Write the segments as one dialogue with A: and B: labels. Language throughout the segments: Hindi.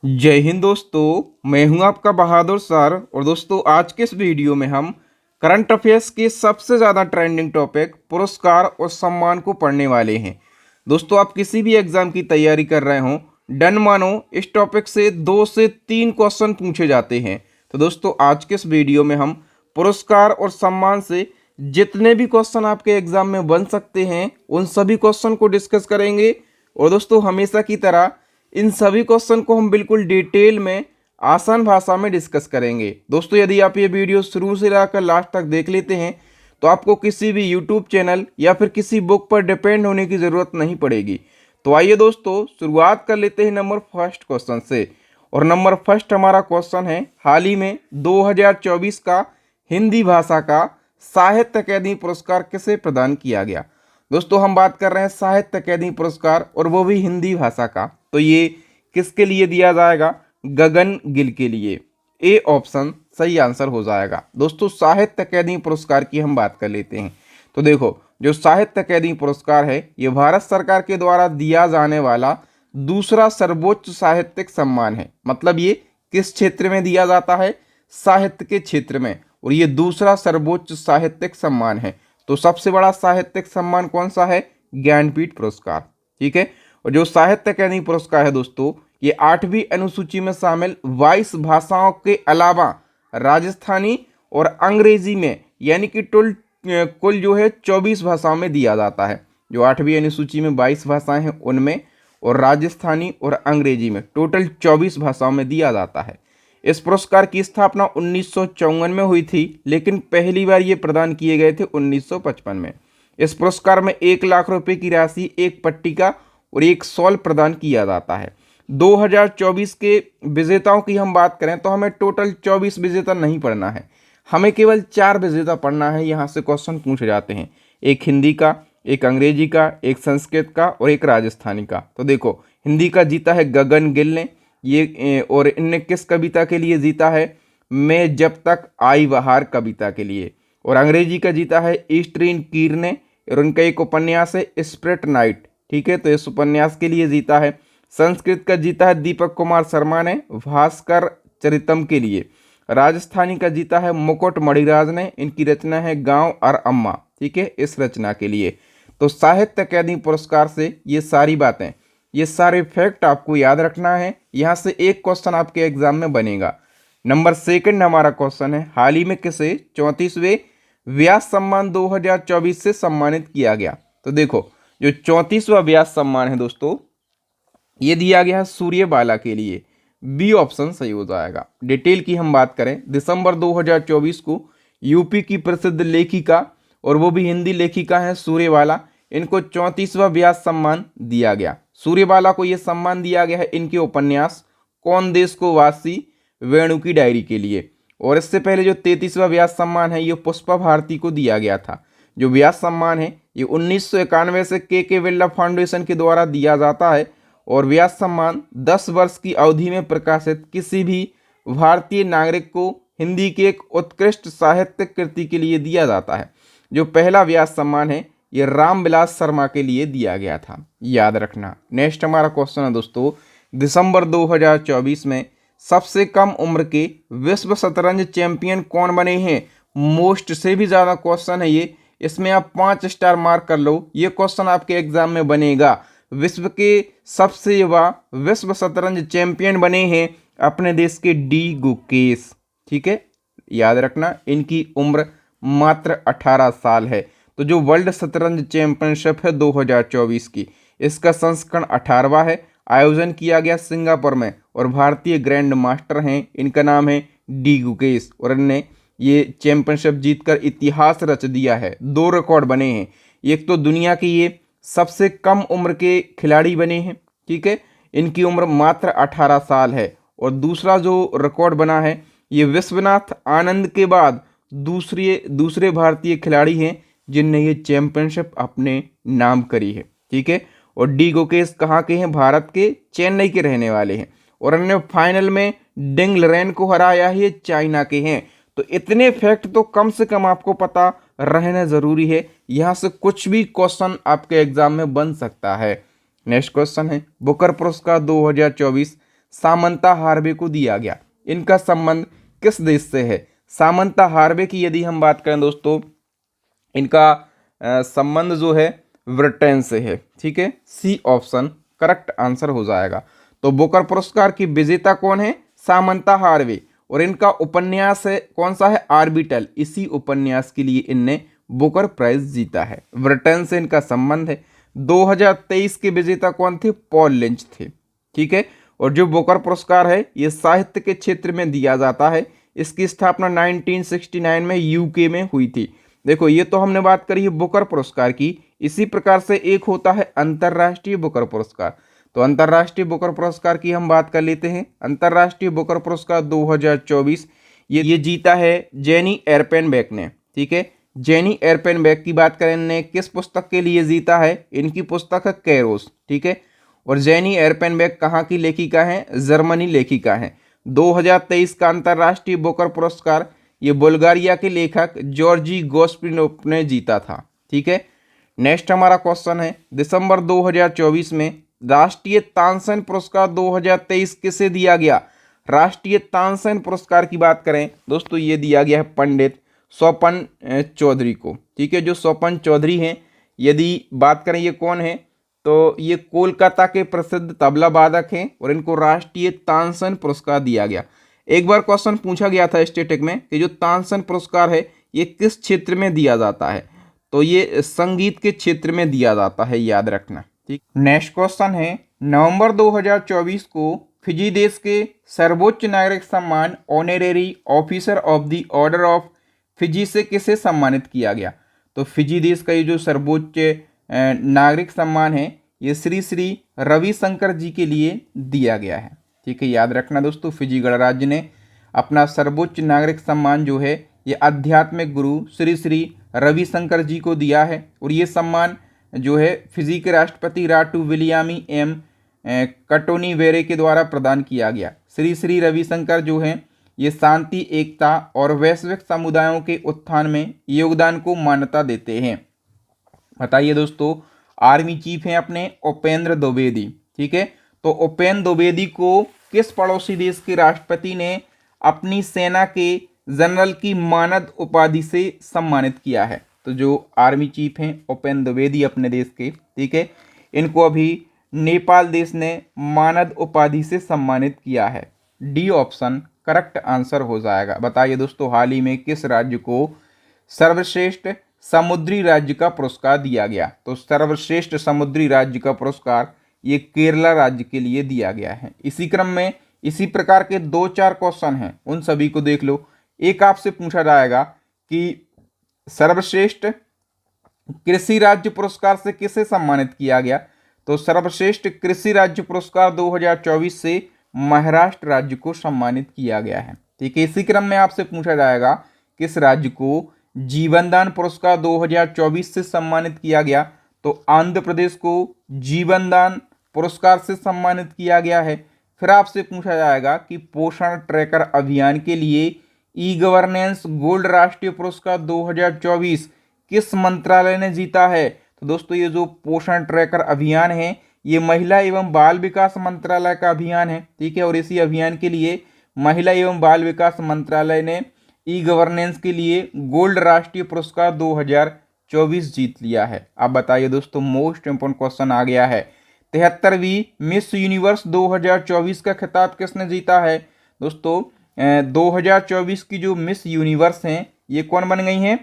A: जय हिंद दोस्तों, मैं हूं आपका बहादुर सर। और दोस्तों, आज के इस वीडियो में हम करंट अफेयर्स के सबसे ज़्यादा ट्रेंडिंग टॉपिक पुरस्कार और सम्मान को पढ़ने वाले हैं। दोस्तों, आप किसी भी एग्जाम की तैयारी कर रहे हो, डन मानो इस टॉपिक से 2 से 3 क्वेश्चन पूछे जाते हैं। तो दोस्तों, आज के इस वीडियो में हम पुरस्कार और सम्मान से जितने भी क्वेश्चन आपके एग्जाम में बन सकते हैं उन सभी क्वेश्चन को डिस्कस करेंगे। और दोस्तों, हमेशा की तरह इन सभी क्वेश्चन को हम बिल्कुल डिटेल में आसान भाषा में डिस्कस करेंगे। दोस्तों, यदि आप ये वीडियो शुरू से लेकर लास्ट तक देख लेते हैं तो आपको किसी भी यूट्यूब चैनल या फिर किसी बुक पर डिपेंड होने की ज़रूरत नहीं पड़ेगी। तो आइए दोस्तों, शुरुआत कर लेते हैं नंबर फर्स्ट क्वेश्चन से। और नंबर फर्स्ट हमारा क्वेश्चन है, हाल ही में 2024 का हिंदी भाषा का साहित्य अकादमी पुरस्कार किसे प्रदान किया गया। दोस्तों, हम बात कर रहे हैं साहित्य अकादमी पुरस्कार, और वो भी हिंदी भाषा का। तो ये किसके लिए दिया जाएगा? गगन गिल के लिए। ए ऑप्शन सही आंसर हो जाएगा। दोस्तों, साहित्य अकादमी पुरस्कार की हम बात कर लेते हैं। तो देखो, जो साहित्य अकादमी पुरस्कार है ये भारत सरकार के द्वारा दिया जाने वाला दूसरा सर्वोच्च साहित्यिक सम्मान है। मतलब ये किस क्षेत्र में दिया जाता है? साहित्य के क्षेत्र में। और ये दूसरा सर्वोच्च साहित्यिक सम्मान है। तो सबसे बड़ा साहित्यिक सम्मान कौन सा है? ज्ञानपीठ पुरस्कार। ठीक है। और जो साहित्य अकादमी पुरस्कार है दोस्तों, ये 8वीं अनुसूची में शामिल 22 भाषाओं के अलावा राजस्थानी और अंग्रेजी में, यानी कि कुल जो है 24 भाषाओं में दिया जाता है। जो 8वीं अनुसूची में 22 भाषाएं हैं उनमें, और राजस्थानी और अंग्रेजी में टोटल 24 भाषाओं में दिया जाता है। इस पुरस्कार की स्थापना 1954 में हुई थी, लेकिन पहली बार ये प्रदान किए गए थे 1955 में। इस पुरस्कार में 1 लाख रुपए की राशि, एक पट्टिका और एक शॉल प्रदान किया जाता है। 2024 के विजेताओं की हम बात करें तो हमें टोटल 24 विजेता नहीं पढ़ना है, हमें केवल 4 विजेता पढ़ना है। यहाँ से क्वेश्चन पूछे जाते हैं, एक हिंदी का, एक अंग्रेजी का, एक संस्कृत का और एक राजस्थानी का। तो देखो, हिंदी का जीता है गगन गिल ने, ये और इनने किस कविता के लिए जीता है? मैं जब तक आई बहार कविता के लिए। और अंग्रेजी का जीता है ईस्ट्रीन कीर ने, और उनका एक उपन्यास है स्प्रिट नाइट। ठीक है, तो इस उपन्यास के लिए जीता है। संस्कृत का जीता है दीपक कुमार शर्मा ने भास्कर चरितम के लिए। राजस्थानी का जीता है मुकुट मणिराज ने, इनकी रचना है गांव और अम्मा। ठीक है, इस रचना के लिए। तो साहित्य अकादमी पुरस्कार से ये सारी बातें, ये सारे फैक्ट आपको याद रखना है। यहाँ से एक क्वेश्चन आपके एग्जाम में बनेगा। नंबर सेकंड हमारा क्वेश्चन है, हाल ही में किसे 34वें व्यास सम्मान 2024 से सम्मानित किया गया। तो देखो, जो 34वां व्यास सम्मान है दोस्तों, ये दिया गया है सूर्यबाला के लिए। बी ऑप्शन सही हो जाएगा। डिटेल की हम बात करें, दिसंबर 2024 को यूपी की प्रसिद्ध लेखिका, और वो भी हिंदी लेखिका है सूर्यबाला, इनको 34वां व्यास सम्मान दिया गया। सूर्यबाला को यह सम्मान दिया गया है इनके उपन्यास कौन देश को वासी, वेणु की डायरी के लिए। और इससे पहले जो 33वां व्यास सम्मान है ये पुष्पा भारती को दिया गया था। जो व्यास सम्मान है ये 1991 से के बिरला फाउंडेशन के द्वारा दिया जाता है। और व्यास सम्मान 10 वर्ष की अवधि में प्रकाशित किसी भी भारतीय नागरिक को हिंदी की एक उत्कृष्ट साहित्यिक कृति के लिए दिया जाता है। जो पहला व्यास सम्मान है ये रामविलास शर्मा के लिए दिया गया था, याद रखना। नेक्स्ट हमारा क्वेश्चन है दोस्तों, दिसंबर 2024 में सबसे कम उम्र के विश्व शतरंज चैंपियन कौन बने हैं? मोस्ट से भी ज़्यादा क्वेश्चन है ये, इसमें आप 5 स्टार मार्क कर लो। ये क्वेश्चन आपके एग्जाम में बनेगा। विश्व के सबसे युवा विश्व शतरंज चैंपियन बने हैं अपने देश के डी गुकेश। ठीक है, याद रखना, इनकी उम्र मात्र 18 साल है। तो जो वर्ल्ड शतरंज चैंपियनशिप है 2024 की, इसका संस्करण 18वां है। आयोजन किया गया सिंगापुर में, और भारतीय ग्रैंड मास्टर हैं, इनका नाम है डी गुकेश। और इनने ये चैंपियनशिप जीतकर इतिहास रच दिया है। 2 रिकॉर्ड बने हैं, एक तो दुनिया की ये सबसे कम उम्र के खिलाड़ी बने हैं। ठीक है, इनकी उम्र मात्र 18 साल है। और दूसरा जो रिकॉर्ड बना है ये विश्वनाथ आनंद के बाद दूसरे भारतीय खिलाड़ी हैं जिनने ये चैंपियनशिप अपने नाम करी है। ठीक है, और डी गुकेश कहाँ के हैं? भारत के चेन्नई के रहने वाले हैं। और अन्य फाइनल में डिंग लरेन को हराया है, ये चाइना के हैं। तो इतने फैक्ट तो कम से कम आपको पता रहना ज़रूरी है। यहाँ से कुछ भी क्वेश्चन आपके एग्जाम में बन सकता है। नेक्स्ट क्वेश्चन है, बुकर पुरस्कार 2024 सामंता हार्वे को दिया गया। इनका संबंध किस देश से है? सामंता हार्वे की यदि हम बात करें दोस्तों, इनका संबंध जो है ब्रिटेन से है। ठीक है, सी ऑप्शन करेक्ट आंसर हो जाएगा। तो बुकर पुरस्कार की विजेता कौन है? Samantha Harvey. और इनका उपन्यास है कौन सा है? आर्बिटल। इसी उपन्यास के लिए इनने बुकर प्राइज जीता है। ब्रिटेन से इनका संबंध है। 2023 के विजेता कौन थे? पॉल लिंच थे। ठीक है, और जो बुकर पुरस्कार है ये साहित्य के क्षेत्र में दिया जाता है। इसकी स्थापना 1969 में यूके में हुई थी। देखो, ये तो हमने बात करी है बुकर पुरस्कार की। इसी प्रकार से एक होता है अंतर्राष्ट्रीय बुकर पुरस्कार। तो अंतर्राष्ट्रीय बुकर पुरस्कार की हम बात कर लेते हैं। अंतर्राष्ट्रीय बुकर पुरस्कार 2024 ये जीता है जेनी एर्पेनबेक ने। ठीक है, जेनी एर्पेनबेक की बात करें, ने किस पुस्तक के लिए जीता है? इनकी पुस्तक है कैरोस। ठीक है, और जेनी एर्पेनबेक कहाँ की लेखिका हैं? जर्मनी लेखिका हैं। 2023 का अंतर्राष्ट्रीय बुकर पुरस्कार ये बुल्गारिया के लेखक जॉर्जी गोस्पिनोव ने जीता था। ठीक है, नेक्स्ट हमारा क्वेश्चन है, दिसंबर 2024 में राष्ट्रीय तानसेन पुरस्कार 2023 किसे दिया गया? राष्ट्रीय तानसेन पुरस्कार की बात करें दोस्तों, ये दिया गया है पंडित स्वपन चौधरी को। ठीक है, जो स्वपन चौधरी हैं, यदि बात करें ये कौन है, तो ये कोलकाता के प्रसिद्ध तबला वादक हैं और इनको राष्ट्रीय तानसेन पुरस्कार दिया गया। एक बार क्वेश्चन पूछा गया था स्टैटिक में कि जो तानसेन पुरस्कार है ये किस क्षेत्र में दिया जाता है? तो ये संगीत के क्षेत्र में दिया जाता है, याद रखना। ठीक, नेक्स्ट क्वेश्चन है, नवंबर 2024 को फिजी देश के सर्वोच्च नागरिक सम्मान honorary officer of the order of Fiji से किसे सम्मानित किया गया? तो फिजी देश का ये जो सर्वोच्च नागरिक सम्मान है ये श्री श्री रविशंकर जी के लिए दिया गया है। ठीक है, याद रखना दोस्तों, फिजी गणराज्य ने अपना सर्वोच्च नागरिक सम्मान जो है ये आध्यात्मिक गुरु श्री श्री रविशंकर जी को दिया है। और ये सम्मान जो है फिजी के राष्ट्रपति राटू विलियामी एम कटोनीवेरे के द्वारा प्रदान किया गया। श्री श्री रविशंकर जो हैं ये शांति, एकता और वैश्विक समुदायों के उत्थान में योगदान को मान्यता देते हैं। बताइए दोस्तों, आर्मी चीफ हैं अपने उपेंद्र द्विवेदी। ठीक है, तो उपेंद्र द्विवेदी को किस पड़ोसी देश के राष्ट्रपति ने अपनी सेना के जनरल की मानद उपाधि से सम्मानित किया है? तो जो आर्मी चीफ हैं उपेंद्र द्विवेदी अपने देश के, ठीक है, इनको अभी नेपाल देश ने मानद उपाधि से सम्मानित किया है। डी ऑप्शन करेक्ट आंसर हो जाएगा। बताइए दोस्तों, हाल ही में किस राज्य को सर्वश्रेष्ठ समुद्री राज्य का पुरस्कार दिया गया? तो सर्वश्रेष्ठ समुद्री राज्य का पुरस्कार ये केरला राज्य के लिए दिया गया है। इसी क्रम में इसी प्रकार के 2-4 क्वेश्चन हैं, उन सभी को देख लो। एक आपसे पूछा जाएगा कि सर्वश्रेष्ठ कृषि राज्य पुरस्कार से किसे सम्मानित किया गया? तो सर्वश्रेष्ठ कृषि राज्य पुरस्कार 2024 से महाराष्ट्र राज्य को सम्मानित किया गया है। ठीक है, इसी क्रम में आपसे पूछा जाएगा किस राज्य को जीवनदान पुरस्कार 2024 से सम्मानित किया गया? तो आंध्र प्रदेश को जीवनदान पुरस्कार से सम्मानित किया गया है। फिर आपसे पूछा जाएगा कि पोषण ट्रैकर अभियान के लिए ई गवर्नेंस गोल्ड राष्ट्रीय पुरस्कार 2024 किस मंत्रालय ने जीता है? तो दोस्तों, ये जो पोषण ट्रैकर अभियान है ये महिला एवं बाल विकास मंत्रालय का अभियान है। ठीक है, और इसी अभियान के लिए महिला एवं बाल विकास मंत्रालय ने ई गवर्नेंस के लिए गोल्ड राष्ट्रीय पुरस्कार 2024 जीत लिया है। अब बताइए दोस्तों, मोस्ट इंपोर्टेंट क्वेश्चन आ गया है, 73वीं मिस यूनिवर्स 2024 का खिताब किसने जीता है? दोस्तों, 2024 की जो मिस यूनिवर्स हैं ये कौन बन गई हैं?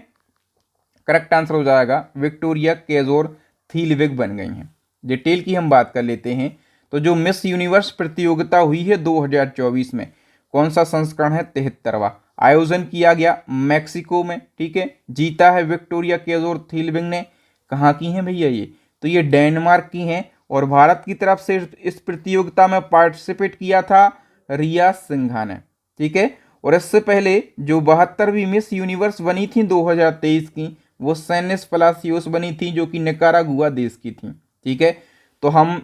A: करेक्ट आंसर हो जाएगा विक्टोरिया केजोर थीलविग बन गई हैं। डिटेल की हम बात कर लेते हैं। तो जो मिस यूनिवर्स प्रतियोगिता हुई है 2024 में, कौन सा संस्करण है? 73वां। आयोजन किया गया मैक्सिको में। ठीक है, जीता है विक्टोरिया केजोर थीलविग ने। कहाँ की हैं भैया ये? तो ये डेनमार्क की हैं। और भारत की तरफ से इस प्रतियोगिता में पार्टिसिपेट किया था रिया सिंघा ने। ठीक है, और इससे पहले जो 72वीं मिस यूनिवर्स बनी थी 2023 की, वो सेनिस पलासियोस बनी थी जो कि निकारागुआ देश की थी। ठीक है, तो हम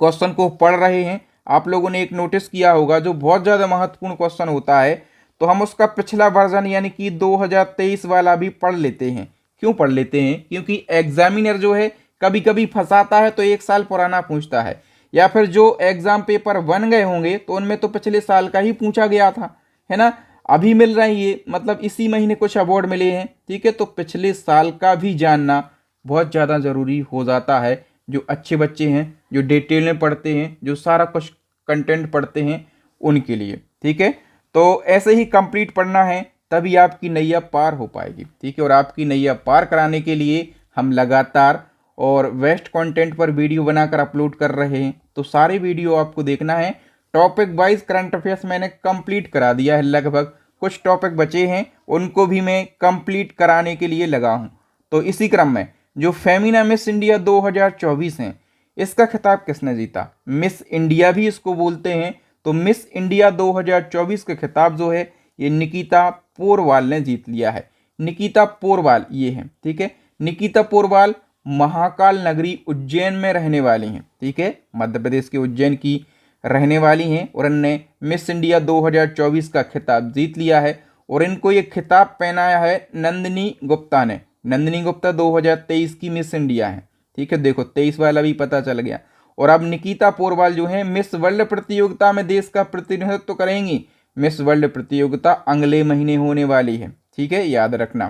A: क्वेश्चन को पढ़ रहे हैं। आप लोगों ने एक नोटिस किया होगा, जो बहुत ज़्यादा महत्वपूर्ण क्वेश्चन होता है तो हम उसका पिछला वर्जन यानी कि 2023 वाला भी पढ़ लेते हैं। क्यों पढ़ लेते हैं? क्योंकि एग्जामिनर जो है कभी कभी फंसाता है तो 1 साल पुराना पूछता है। या फिर जो एग्जाम पेपर बन गए होंगे तो उनमें तो पिछले साल का ही पूछा गया था, है ना। अभी मिल रहे हैं ये, मतलब इसी महीने कुछ अवार्ड मिले हैं, ठीक है। तो पिछले साल का भी जानना बहुत ज़्यादा ज़रूरी हो जाता है। जो अच्छे बच्चे हैं, जो डिटेल में पढ़ते हैं, जो सारा कुछ कंटेंट पढ़ते हैं, उनके लिए, ठीक है। तो ऐसे ही कंप्लीट पढ़ना है, तभी आपकी नैया पार हो पाएगी, ठीक है। और आपकी नैया पार कराने के लिए हम लगातार और बेस्ट कंटेंट पर वीडियो बनाकर अपलोड कर रहे हैं। तो सारे वीडियो आपको देखना है। टॉपिक वाइज करंट अफेयर्स मैंने कंप्लीट करा दिया है लगभग, कुछ टॉपिक बचे हैं उनको भी मैं कंप्लीट कराने के लिए लगा हूं। तो इसी क्रम में जो फेमिना मिस इंडिया 2024 है, इसका खिताब किसने जीता? मिस इंडिया भी इसको बोलते हैं। तो मिस इंडिया 2024 का खिताब जो है ये निकिता पोरवाल ने जीत लिया है। निकिता पोरवाल ये है, ठीक है। निकिता पोरवाल महाकाल नगरी उज्जैन में रहने वाली हैं, ठीक है। मध्य प्रदेश के उज्जैन की रहने वाली हैं और इनने मिस इंडिया 2024 का खिताब जीत लिया है। और इनको ये खिताब पहनाया है नंदिनी गुप्ता ने। नंदिनी गुप्ता 2023 की मिस इंडिया है, ठीक है। देखो 23 वाला भी पता चल गया। और अब निकिता पोरवाल जो है मिस वर्ल्ड प्रतियोगिता में देश का प्रतिनिधित्व करेंगी। मिस वर्ल्ड प्रतियोगिता अगले महीने होने वाली है, ठीक है, याद रखना।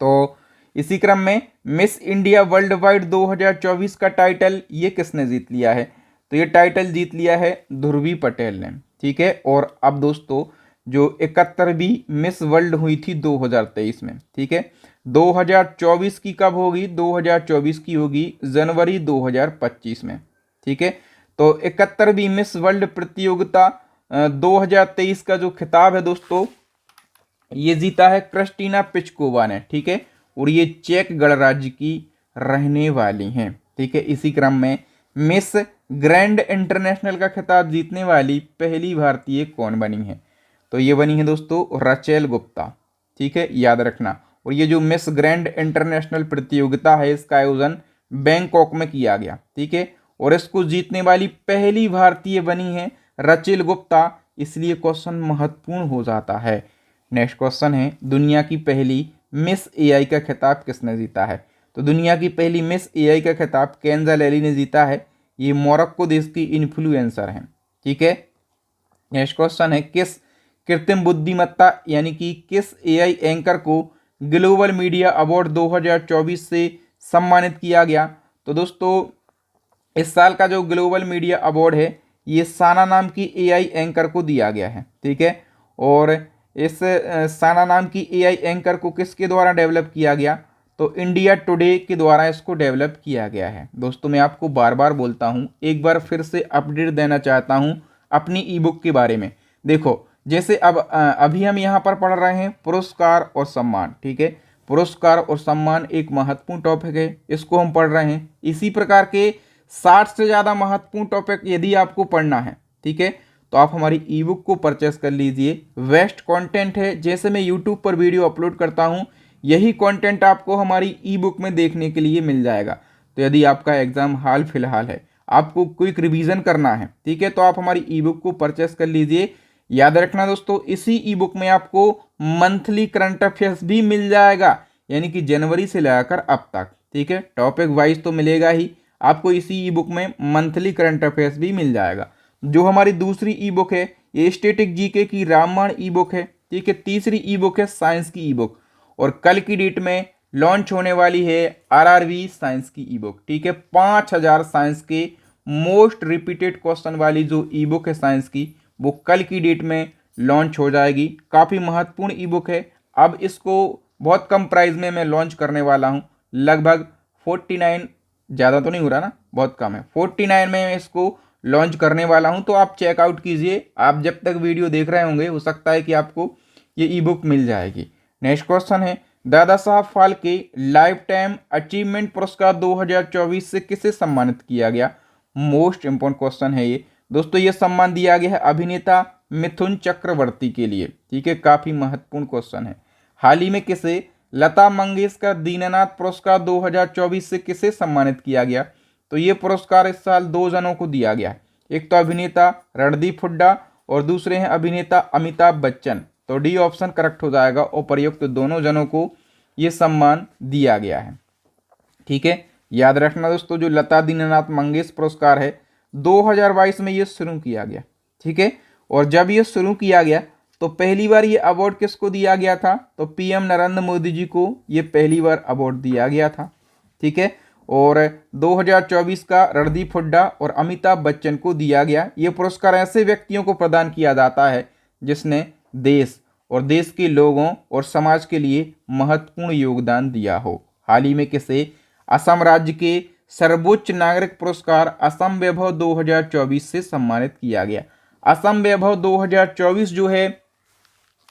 A: तो इसी क्रम में मिस इंडिया वर्ल्ड वाइड 2024 का टाइटल ये किसने जीत लिया है? तो ये टाइटल जीत लिया है ध्रुवी पटेल ने, ठीक है। और अब दोस्तों जो 71वीं मिस वर्ल्ड हुई थी 2023 में, ठीक है, 2024 की कब होगी? 2024 की होगी जनवरी 2025 में, ठीक है। तो 71वीं मिस वर्ल्ड प्रतियोगिता 2023 का जो खिताब है दोस्तों, ये जीता है क्रिस्टीना पिचकोवा ने, ठीक है। और ये चेक गणराज्य की रहने वाली हैं, ठीक है। इसी क्रम में मिस ग्रैंड इंटरनेशनल का खिताब जीतने वाली पहली भारतीय कौन बनी है? तो ये बनी है दोस्तों रचेल गुप्ता, ठीक है, याद रखना। और ये जो मिस ग्रैंड इंटरनेशनल प्रतियोगिता है इसका आयोजन बैंकॉक में किया गया, ठीक है। और इसको जीतने वाली पहली भारतीय बनी है रचेल गुप्ता, इसलिए क्वेश्चन महत्वपूर्ण हो जाता है। नेक्स्ट क्वेश्चन है, दुनिया की पहली मिस एआई का खिताब किसने जीता है? तो दुनिया की पहली मिस एआई का खिताब केंजा लेली ने जीता है। ये मोरक्को देश की इन्फ्लुएंसर हैं, ठीक है। नेक्स्ट क्वेश्चन है, किस कृत्रिम बुद्धिमत्ता यानी कि किस एआई एंकर को ग्लोबल मीडिया अवार्ड 2024 से सम्मानित किया गया? तो दोस्तों इस साल का जो ग्लोबल मीडिया अवार्ड है ये साना नाम की एआई एंकर को दिया गया है, ठीक है। और इस साना नाम की एआई एंकर को किसके द्वारा डेवलप किया गया? तो इंडिया टुडे के द्वारा इसको डेवलप किया गया है। दोस्तों मैं आपको बार बार बोलता हूँ, एक बार फिर से अपडेट देना चाहता हूँ अपनी ई बुक के बारे में। देखो जैसे अब अभी हम यहाँ पर पढ़ रहे हैं पुरस्कार और सम्मान, ठीक है। पुरस्कार और सम्मान एक महत्वपूर्ण टॉपिक है, इसको हम पढ़ रहे हैं। इसी प्रकार के 60 से ज़्यादा महत्वपूर्ण टॉपिक यदि आपको पढ़ना है, ठीक है, तो आप हमारी ई बुक को परचेस कर लीजिए। वेस्ट कंटेंट है, जैसे मैं यूट्यूब पर वीडियो अपलोड करता हूँ यही कंटेंट आपको हमारी ई बुक में देखने के लिए मिल जाएगा। तो यदि आपका एग्जाम हाल फिलहाल है, आपको क्विक रिवीजन करना है, ठीक है, तो आप हमारी ई बुक को परचेस कर लीजिए। याद रखना दोस्तों, इसी ई बुक में आपको मंथली करंट अफेयर्स भी मिल जाएगा, यानी कि जनवरी से लगाकर अब तक, ठीक है। टॉपिक वाइज तो मिलेगा ही, आपको इसी ई बुक में मंथली करंट अफेयर्स भी मिल जाएगा। जो हमारी दूसरी ई बुक है ये स्टैटिक जीके की रामायण ई बुक है, ठीक है। तीसरी ई बुक है साइंस की ई बुक, और कल की डेट में लॉन्च होने वाली है आरआरबी साइंस की ई बुक, ठीक है। 5000 साइंस के मोस्ट रिपीटेड क्वेश्चन वाली जो ई बुक है साइंस की, वो कल की डेट में लॉन्च हो जाएगी। काफ़ी महत्वपूर्ण ई बुक है। अब इसको बहुत कम प्राइस में मैं लॉन्च करने वाला हूँ, लगभग 49, ज़्यादा तो नहीं हो रहा ना, बहुत कम है, 49 में मैं इसको लॉन्च करने वाला हूं। तो आप चेकआउट कीजिए, आप जब तक वीडियो देख रहे होंगे हो सकता है कि आपको ये ई बुक मिल जाएगी। नेक्स्ट क्वेश्चन है, Dada Saheb Phalke life time achievement पुरस्कार 2024 से किसे सम्मानित किया गया? मोस्ट इंपॉर्टेंट क्वेश्चन है ये दोस्तों। ये सम्मान दिया गया है अभिनेता मिथुन चक्रवर्ती के लिए, ठीक है, काफ़ी महत्वपूर्ण क्वेश्चन है। हाल ही में किसे लता मंगेशकर दीननाथ पुरस्कार 2024 से किसे सम्मानित किया गया? तो ये पुरस्कार इस साल 2 जनों को दिया गया है, एक तो अभिनेता रणदीप हुड्डा और दूसरे हैं अभिनेता अमिताभ बच्चन। तो डी ऑप्शन करेक्ट हो जाएगा, और प्रयुक्त दोनों जनों को ये सम्मान दिया गया है, ठीक है। याद रखना दोस्तों, जो लता दीननाथ मंगेशकर पुरस्कार है 2022 में ये शुरू किया गया। ठीक है, और जब ये शुरू किया गया तो पहली बार ये अवार्ड किसको दिया गया था? तो पीएम नरेंद्र मोदी जी को ये पहली बार अवार्ड दिया गया था। ठीक है, और 2024 का रणदीप हुड्डा और अमिताभ बच्चन को दिया गया। ये पुरस्कार ऐसे व्यक्तियों को प्रदान किया जाता है जिसने देश और देश के लोगों और समाज के लिए महत्वपूर्ण योगदान दिया हो। हाल ही में किसे असम राज्य के सर्वोच्च नागरिक पुरस्कार असम वैभव 2024 से सम्मानित किया गया। असम वैभव 2024 जो है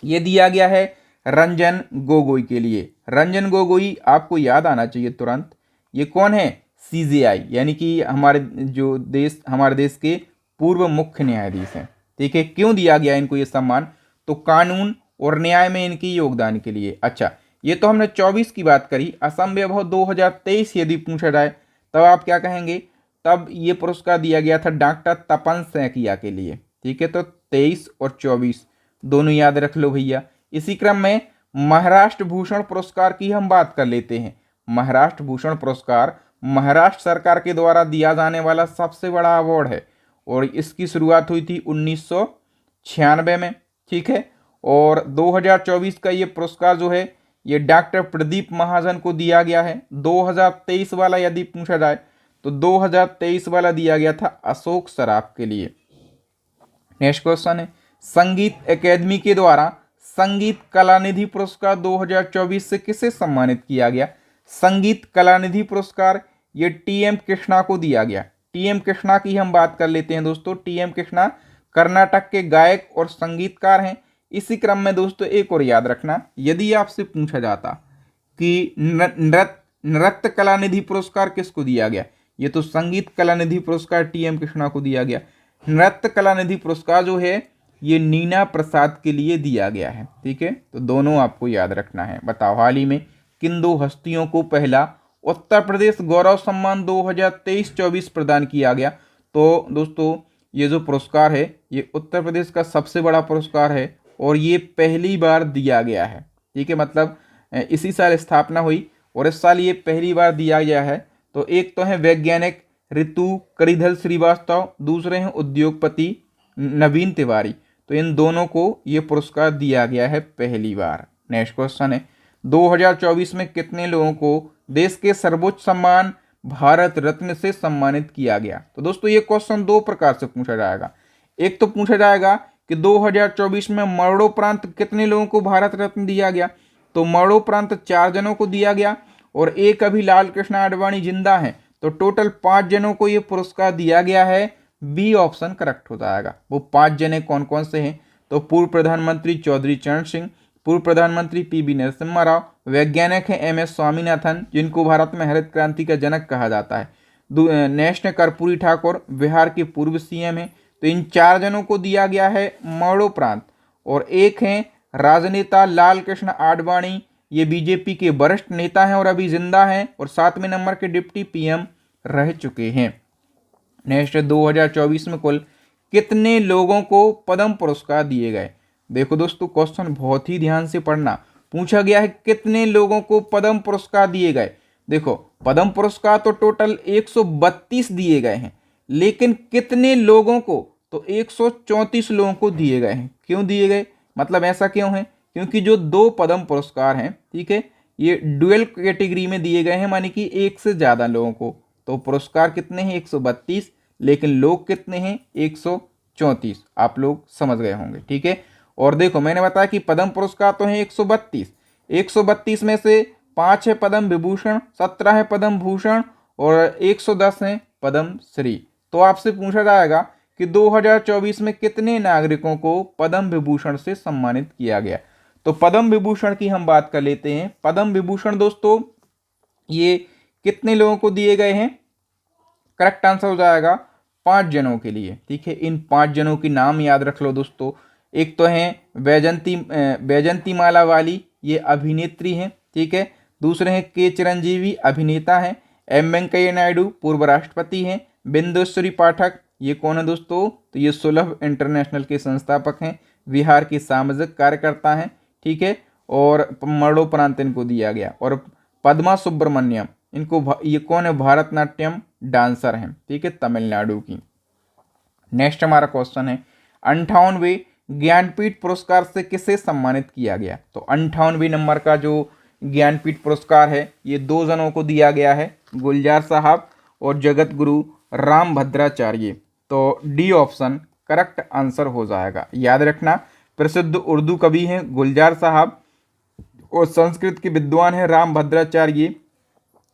A: ये दिया गया है रंजन गोगोई के लिए। रंजन गोगोई आपको याद आना चाहिए तुरंत, ये कौन है? सीजेआई यानी कि हमारे देश के पूर्व मुख्य न्यायाधीश हैं। ठीक है, क्यों दिया गया इनको ये सम्मान? तो कानून और न्याय में इनके योगदान के लिए। अच्छा, ये तो हमने 24 की बात करी। असम वैभव 2023 यदि पूछा जाए तब आप क्या कहेंगे? तब ये पुरस्कार दिया गया था डॉक्टर तपन सैकिया के लिए। ठीक है, तो 23 और 24 दोनों याद रख लो भैया। इसी क्रम में महाराष्ट्र भूषण पुरस्कार की हम बात कर लेते हैं। महाराष्ट्र भूषण पुरस्कार महाराष्ट्र सरकार के द्वारा दिया जाने वाला सबसे बड़ा अवार्ड है और इसकी शुरुआत हुई थी 1996 में। ठीक है, और 2024 का ये पुरस्कार जो है ये डॉक्टर प्रदीप महाजन को दिया गया है। 2023 वाला यदि पूछा जाए तो 2023 वाला दिया गया था अशोक सराफ के लिए। नेक्स्ट क्वेश्चन है, संगीत एकेडमी के द्वारा संगीत कलानिधि पुरस्कार 2024 से किसे सम्मानित किया गया? संगीत कलानिधि पुरस्कार ये टीएम कृष्णा को दिया गया। टीएम कृष्णा की हम बात कर लेते हैं दोस्तों। टीएम कृष्णा कर्नाटक के गायक और संगीतकार हैं। इसी क्रम में दोस्तों एक और याद रखना, यदि आपसे पूछा जाता कि नृत्य कलानिधि पुरस्कार किसको दिया गया, ये तो संगीत कलानिधि पुरस्कार टीएम कृष्णा को दिया गया। नृत्य कलानिधि पुरस्कार जो है ये नीना प्रसाद के लिए दिया गया है। ठीक है, तो दोनों आपको याद रखना है। बताओ, हाल ही में किन दो हस्तियों को पहला उत्तर प्रदेश गौरव सम्मान 2023-24 प्रदान किया गया? तो दोस्तों ये जो पुरस्कार है ये उत्तर प्रदेश का सबसे बड़ा पुरस्कार है और ये पहली बार दिया गया है। ठीक है, मतलब इसी साल स्थापना हुई और इस साल ये पहली बार दिया गया है। तो एक तो है वैज्ञानिक ऋतु करिधल श्रीवास्तव, दूसरे हैं उद्योगपति नवीन तिवारी। तो इन दोनों को ये पुरस्कार दिया गया है पहली बार। नेक्स्ट क्वेश्चन है, 2024 में कितने लोगों को देश के सर्वोच्च सम्मान भारत रत्न से सम्मानित किया गया? तो दोस्तों ये क्वेश्चन दो प्रकार से पूछा जाएगा। एक तो पूछा जाएगा कि 2024 में मरणोपरांत कितने लोगों को भारत रत्न दिया गया? तो मरणोपरांत 4 जनों को दिया गया और एक अभी लाल कृष्ण आडवाणी जिंदा हैं, तो टोटल 5 जनों को ये पुरस्कार दिया गया है। बी ऑप्शन करेक्ट हो जाएगा। वो 5 जने कौन कौन से हैं? तो पूर्व प्रधानमंत्री चौधरी चरण सिंह, पूर्व प्रधानमंत्री पीवी नरसिम्हा राव, वैज्ञानिक हैं एमएस स्वामीनाथन जिनको भारत में हरित क्रांति का जनक कहा जाता है, नेशनल कर्पूरी ठाकुर बिहार के पूर्व सीएम हैं। तो इन 4 जनों को दिया गया है मरणोपरांत। और एक हैं राजनेता लाल कृष्ण आडवाणी, ये बीजेपी के वरिष्ठ नेता हैं और अभी जिंदा हैं और 7वें नंबर के डिप्टी पीएम रह चुके हैं। नेक्स्ट 2024 में कुल कितने लोगों को पद्म पुरस्कार दिए गए? देखो दोस्तों क्वेश्चन बहुत ही ध्यान से पढ़ना। पूछा गया है कितने लोगों को पद्म पुरस्कार दिए गए। देखो पद्म पुरस्कार तो टोटल 132 दिए गए हैं, लेकिन कितने लोगों को? तो 134 लोगों को दिए गए हैं। क्यों दिए गए, मतलब ऐसा क्यों है? क्योंकि जो 2 पद्म पुरस्कार हैं, ठीक है, ये डुअल कैटेगरी में दिए गए हैं, मानी कि एक से ज़्यादा लोगों को। तो पुरस्कार कितने हैं? 132, लेकिन लोग कितने हैं? 134। आप लोग समझ गए होंगे। ठीक है, और देखो मैंने बताया कि पद्म पुरस्कार तो हैं 132। 132 में से 5 है पद्म विभूषण, 17 है पद्म भूषण और 110 हैं पद्म श्री। तो आपसे पूछा जाएगा कि 2024 में कितने नागरिकों को पद्म विभूषण से सम्मानित किया गया? तो पद्म विभूषण की हम बात कर लेते हैं। पद्म विभूषण दोस्तों ये कितने लोगों को दिए गए हैं? करेक्ट आंसर हो जाएगा 5 जनों के लिए। ठीक है, इन 5 जनों के नाम याद रख लो दोस्तों। एक तो हैं वैजंती माला वाली, ये अभिनेत्री हैं। ठीक है, दूसरे हैं के चिरंजीवी, अभिनेता हैं। एम वेंकैया नायडू पूर्व राष्ट्रपति हैं। बिंदुश्री पाठक, ये कौन है दोस्तों? तो ये सुलभ इंटरनेशनल के संस्थापक हैं, बिहार के सामाजिक कार्यकर्ता हैं। ठीक है, और मरणोपरांत इनको दिया गया। और पद्मा सुब्रमण्यम, इनको ये कौन है? भारतनाट्यम डांसर हैं। ठीक है, तमिलनाडु की। नेक्स्ट हमारा क्वेश्चन है 58वें ज्ञानपीठ पुरस्कार से किसे सम्मानित किया गया। तो 58वें नंबर का जो ज्ञानपीठ पुरस्कार है ये 2 जनों को दिया गया है, गुलजार साहब और जगत गुरु रामभद्राचार्य। तो डी ऑप्शन करेक्ट आंसर हो जाएगा। याद रखना, प्रसिद्ध उर्दू कवि हैं गुलजार साहब और संस्कृत के विद्वान हैं रामभद्राचार्य।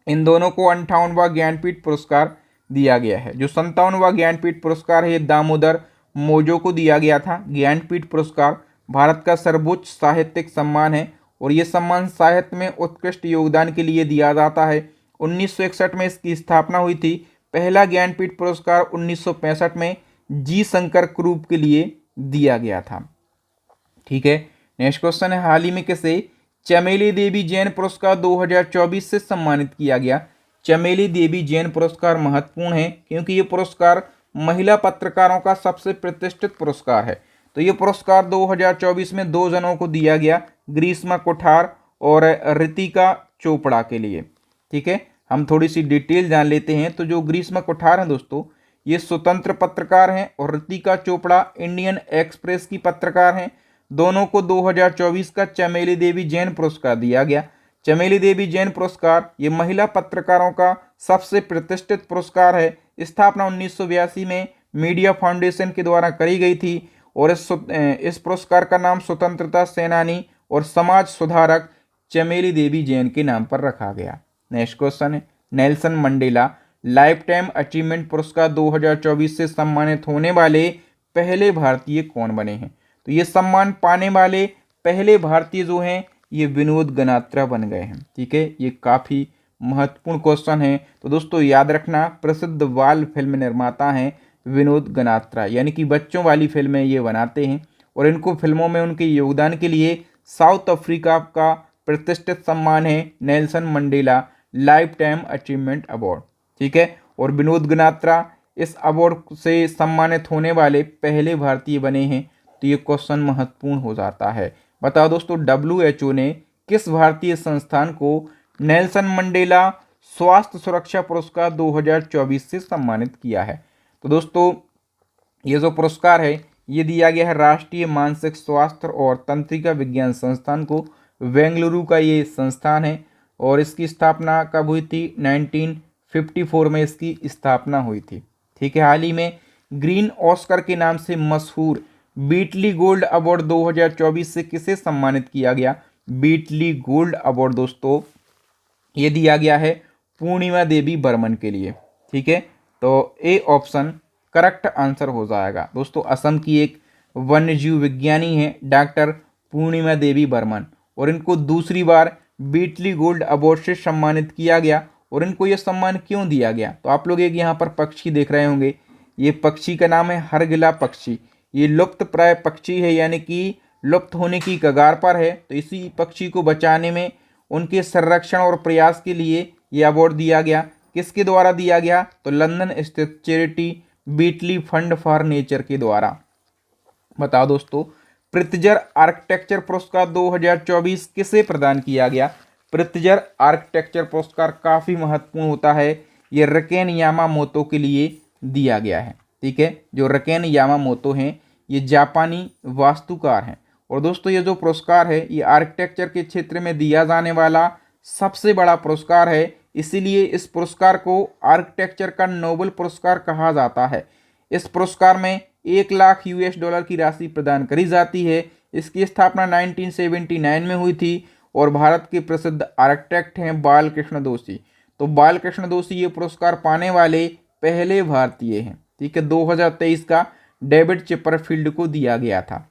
A: इन दोनों को 58वां ज्ञानपीठ पुरस्कार दिया गया है। जो 57वां ज्ञानपीठ पुरस्कार है ये दामोदर मोजो को दिया गया था। ज्ञानपीठ पुरस्कार भारत का सर्वोच्च साहित्यिक सम्मान है और ये सम्मान साहित्य में उत्कृष्ट योगदान के लिए दिया जाता है। 1961 में इसकी स्थापना हुई थी। पहला ज्ञानपीठ पुरस्कार 1965 में जी शंकर क्रूप के लिए दिया गया था। ठीक है, नेक्स्ट क्वेश्चन है हाल ही में किसे चमेली देवी जैन पुरस्कार 2024 से सम्मानित किया गया। चमेली देवी जैन पुरस्कार महत्वपूर्ण है क्योंकि ये पुरस्कार महिला पत्रकारों का सबसे प्रतिष्ठित पुरस्कार है। तो ये पुरस्कार 2024 में 2 जनों को दिया गया, ग्रीष्मा कोठार और रितिका चोपड़ा के लिए। ठीक है, हम थोड़ी सी डिटेल जान लेते हैं। तो जो ग्रीष्मा कोठार हैं दोस्तों ये स्वतंत्र पत्रकार हैं और रितिका चोपड़ा इंडियन एक्सप्रेस की पत्रकार हैं। दोनों को 2024 का चमेली देवी जैन पुरस्कार दिया गया। चमेली देवी जैन पुरस्कार ये महिला पत्रकारों का सबसे प्रतिष्ठित पुरस्कार है। स्थापना 1982 में मीडिया फाउंडेशन के द्वारा करी गई थी और इस पुरस्कार का नाम स्वतंत्रता सेनानी और समाज सुधारक चमेली देवी जैन के नाम पर रखा गया। नेक्स्ट क्वेश्चन है Nelson Mandela life time achievement पुरस्कार 2024 से सम्मानित होने वाले पहले भारतीय कौन बने हैं। तो ये सम्मान पाने वाले पहले भारतीय जो हैं ये विनोद गनात्रा बन गए हैं। ठीक है, ये काफ़ी महत्वपूर्ण क्वेश्चन है। तो दोस्तों याद रखना, प्रसिद्ध बाल फिल्म निर्माता हैं विनोद गनात्रा, यानी कि बच्चों वाली फिल्में ये बनाते हैं और इनको फिल्मों में उनके योगदान के लिए साउथ अफ्रीका का प्रतिष्ठित सम्मान है Nelson Mandela life time achievement award. ठीक है, और विनोद गनात्रा इस अवार्ड से सम्मानित होने वाले पहले भारतीय बने हैं। तो ये क्वेश्चन महत्वपूर्ण हो जाता है। बताओ दोस्तों WHO ने किस भारतीय संस्थान को नेल्सन मंडेला स्वास्थ्य सुरक्षा पुरस्कार 2024 से सम्मानित किया है। तो दोस्तों ये जो पुरस्कार है ये दिया गया है राष्ट्रीय मानसिक स्वास्थ्य और तंत्रिका विज्ञान संस्थान को। बेंगलुरु का ये संस्थान है और इसकी स्थापना कब हुई थी 1954 में इसकी स्थापना हुई थी। ठीक है, हाल ही में ग्रीन ऑस्कर के नाम से मशहूर बीटली गोल्ड अवार्ड 2024 से किसे सम्मानित किया गया। बीटली गोल्ड अवार्ड दोस्तों ये दिया गया है पूर्णिमा देवी बर्मन के लिए। ठीक है, तो ए ऑप्शन करेक्ट आंसर हो जाएगा। दोस्तों असम की एक वन्यजीव विज्ञानी है डॉक्टर पूर्णिमा देवी बर्मन और इनको दूसरी बार बीटली गोल्ड अवार्ड से सम्मानित किया गया। और इनको ये सम्मान क्यों दिया गया, तो आप लोग एक यहाँ पर पक्षी देख रहे होंगे, ये पक्षी का नाम है हरगिला पक्षी। ये लुप्त प्राय पक्षी है, यानी कि लुप्त होने की कगार पर है। तो इसी पक्षी को बचाने में उनके संरक्षण और प्रयास के लिए ये अवार्ड दिया गया। किसके द्वारा दिया गया, तो लंदन स्थित चैरिटी बीटली फंड फॉर नेचर के द्वारा। बताओ दोस्तों प्रित्जर आर्किटेक्चर पुरस्कार 2024 किसे प्रदान किया गया। प्रित्जर आर्किटेक्चर पुरस्कार काफ़ी महत्वपूर्ण होता है, ये रकेन यामामोतो के लिए दिया गया है। ठीक है, जो रकेन यामामोतो हैं ये जापानी वास्तुकार हैं। और दोस्तों ये जो पुरस्कार है ये आर्किटेक्चर के क्षेत्र में दिया जाने वाला सबसे बड़ा पुरस्कार है, इसीलिए इस पुरस्कार को आर्किटेक्चर का नोबेल पुरस्कार कहा जाता है। इस पुरस्कार में $1,00,000 की राशि प्रदान करी जाती है। इसकी स्थापना 1979 में हुई थी और भारत के प्रसिद्ध आर्किटेक्ट हैं बालकृष्ण दोषी। तो बालकृष्ण दोषी ये पुरस्कार पाने वाले पहले भारतीय हैं। ठीक है, 2023 का डेविड चिपरफील्ड को दिया गया था।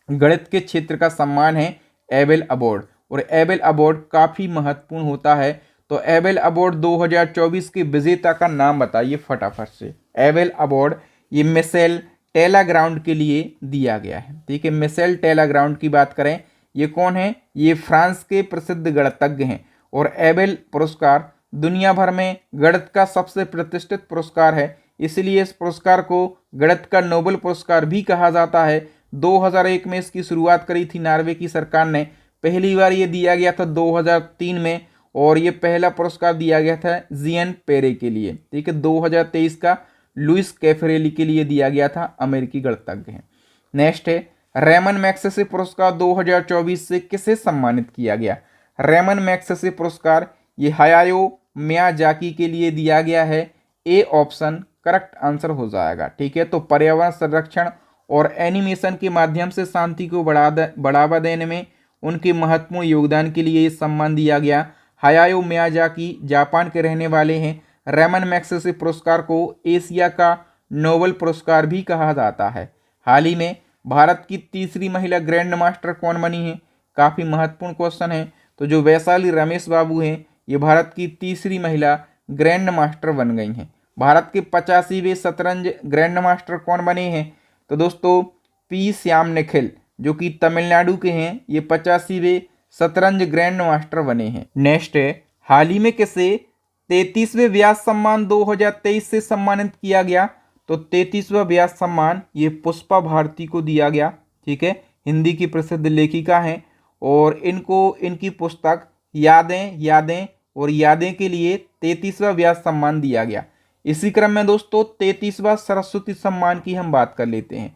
A: गणित के क्षेत्र का सम्मान है एबेल अवार्ड और एबेल अवार्ड काफ़ी महत्वपूर्ण होता है। तो एबेल अवार्ड 2024 के विजेता का नाम बताइए फटाफट से। एबेल अवार्ड ये मिशेल टेलाग्राउंड के लिए दिया गया है। ठीक है, मिशेल टेलाग्राउंड की बात करें, ये कौन है, ये फ्रांस के प्रसिद्ध गणितज्ञ हैं और एबेल पुरस्कार दुनिया भर में गणित का सबसे प्रतिष्ठित पुरस्कार है, इसलिए इस पुरस्कार को गणित का नोबेल पुरस्कार भी कहा जाता है। 2001 में इसकी शुरुआत करी थी नॉर्वे की सरकार ने। पहली बार ये दिया गया था 2003 में और ये पहला पुरस्कार दिया गया था जीएन पेरे के लिए। ठीक है, 2023 का लुइस कैफरेली के लिए दिया गया था, अमेरिकी गणितज्ञ हैं। नेक्स्ट है रेमन मैग्सेसे पुरस्कार 2024 से किसे सम्मानित किया गया? रेमन मैग्सेसे पुरस्कार ये हायायो मियाजाकी के लिए दिया गया है। ए ऑप्शन करेक्ट आंसर हो जाएगा। ठीक है, तो पर्यावरण संरक्षण और एनिमेशन के माध्यम से शांति को बढ़ावा देने में उनके महत्वपूर्ण योगदान के लिए ये सम्मान दिया गया। हायायो मियाजाकी जापान के रहने वाले हैं। रेमन मैग्सेसे पुरस्कार को एशिया का नोबेल पुरस्कार भी कहा जाता है। हाल ही में भारत की तीसरी महिला ग्रैंड मास्टर कौन बनी है? काफ़ी महत्वपूर्ण क्वेश्चन है। तो जो वैशाली रमेश बाबू हैं, ये भारत की तीसरी महिला ग्रैंड मास्टर बन गई हैं। भारत के 85वें शतरंज ग्रैंड मास्टर कौन बने हैं? तो दोस्तों पी श्याम निखिल जो कि तमिलनाडु के हैं, ये 85वें शतरंज ग्रैंड मास्टर बने हैं। नेक्स्ट है हाल ही में किसे 33वें व्यास सम्मान 2023 से सम्मानित किया गया? तो 33वां व्यास सम्मान ये पुष्पा भारती को दिया गया। ठीक है, हिंदी की प्रसिद्ध लेखिका हैं और इनको इनकी पुस्तक यादें यादें और यादें के लिए 33वां व्यास सम्मान दिया गया। इसी क्रम में दोस्तों 33वां सरस्वती सम्मान की हम बात कर लेते हैं।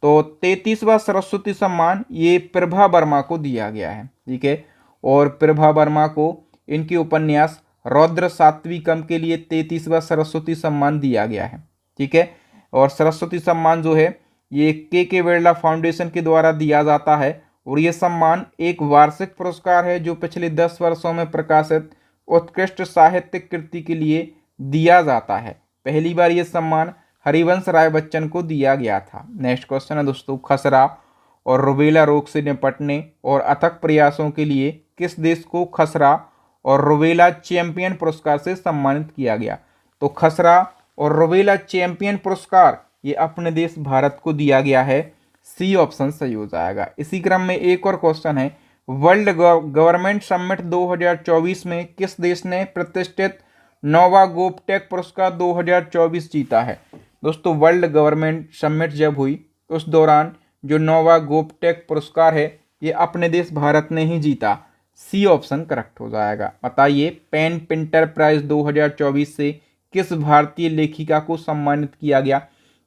A: तो 33वां सरस्वती सम्मान ये प्रभा वर्मा को दिया गया है। ठीक है, और प्रभा वर्मा को इनके उपन्यास रौद्र सात्विकम के लिए 33वां सरस्वती सम्मान दिया गया है। ठीक है, और सरस्वती सम्मान जो है ये के बिरला फाउंडेशन के द्वारा दिया जाता है और ये सम्मान एक वार्षिक पुरस्कार है जो पिछले 10 वर्षों में प्रकाशित उत्कृष्ट साहित्यिक कृति के लिए दिया जाता है। पहली बार ये सम्मान हरिवंश राय बच्चन को दिया गया था। नेक्स्ट क्वेश्चन है दोस्तों, खसरा और रुबेला रोग से निपटने और अथक प्रयासों के लिए किस देश को खसरा और रुबेला चैंपियन पुरस्कार से सम्मानित किया गया? तो खसरा और रुबेला चैंपियन पुरस्कार ये अपने देश भारत को दिया गया है। सी ऑप्शन सही हो जाएगा। इसी क्रम में एक और क्वेश्चन है, वर्ल्ड गवर्नमेंट समिट 2024 में किस देश ने प्रतिष्ठित नोवा गोपटेक पुरस्कार 2024 जीता है? दोस्तों वर्ल्ड गवर्नमेंट समिट जब हुई उस दौरान जो नोवा गोपटेक पुरस्कार है ये अपने देश भारत ने ही जीता। सी ऑप्शन करेक्ट हो जाएगा। बताइए पेन पिंटर प्राइज 2024 से किस भारतीय लेखिका को सम्मानित किया गया?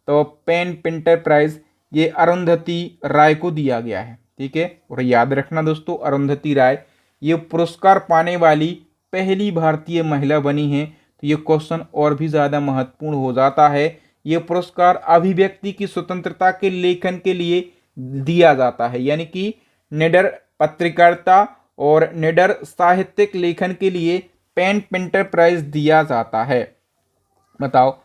A: तो पेन पिंटर प्राइज ये अरुंधति राय को दिया गया है। ठीक है, और याद रखना दोस्तों अरुंधति राय ये पुरस्कार पाने वाली पहली भारतीय महिला बनी है। तो ये क्वेश्चन और भी ज़्यादा महत्वपूर्ण हो जाता है। ये पुरस्कार अभिव्यक्ति की स्वतंत्रता के लेखन के लिए दिया जाता है, यानी कि निडर पत्रकारिता और निडर साहित्यिक लेखन के लिए पेन पिंटर प्राइज दिया जाता है। बताओ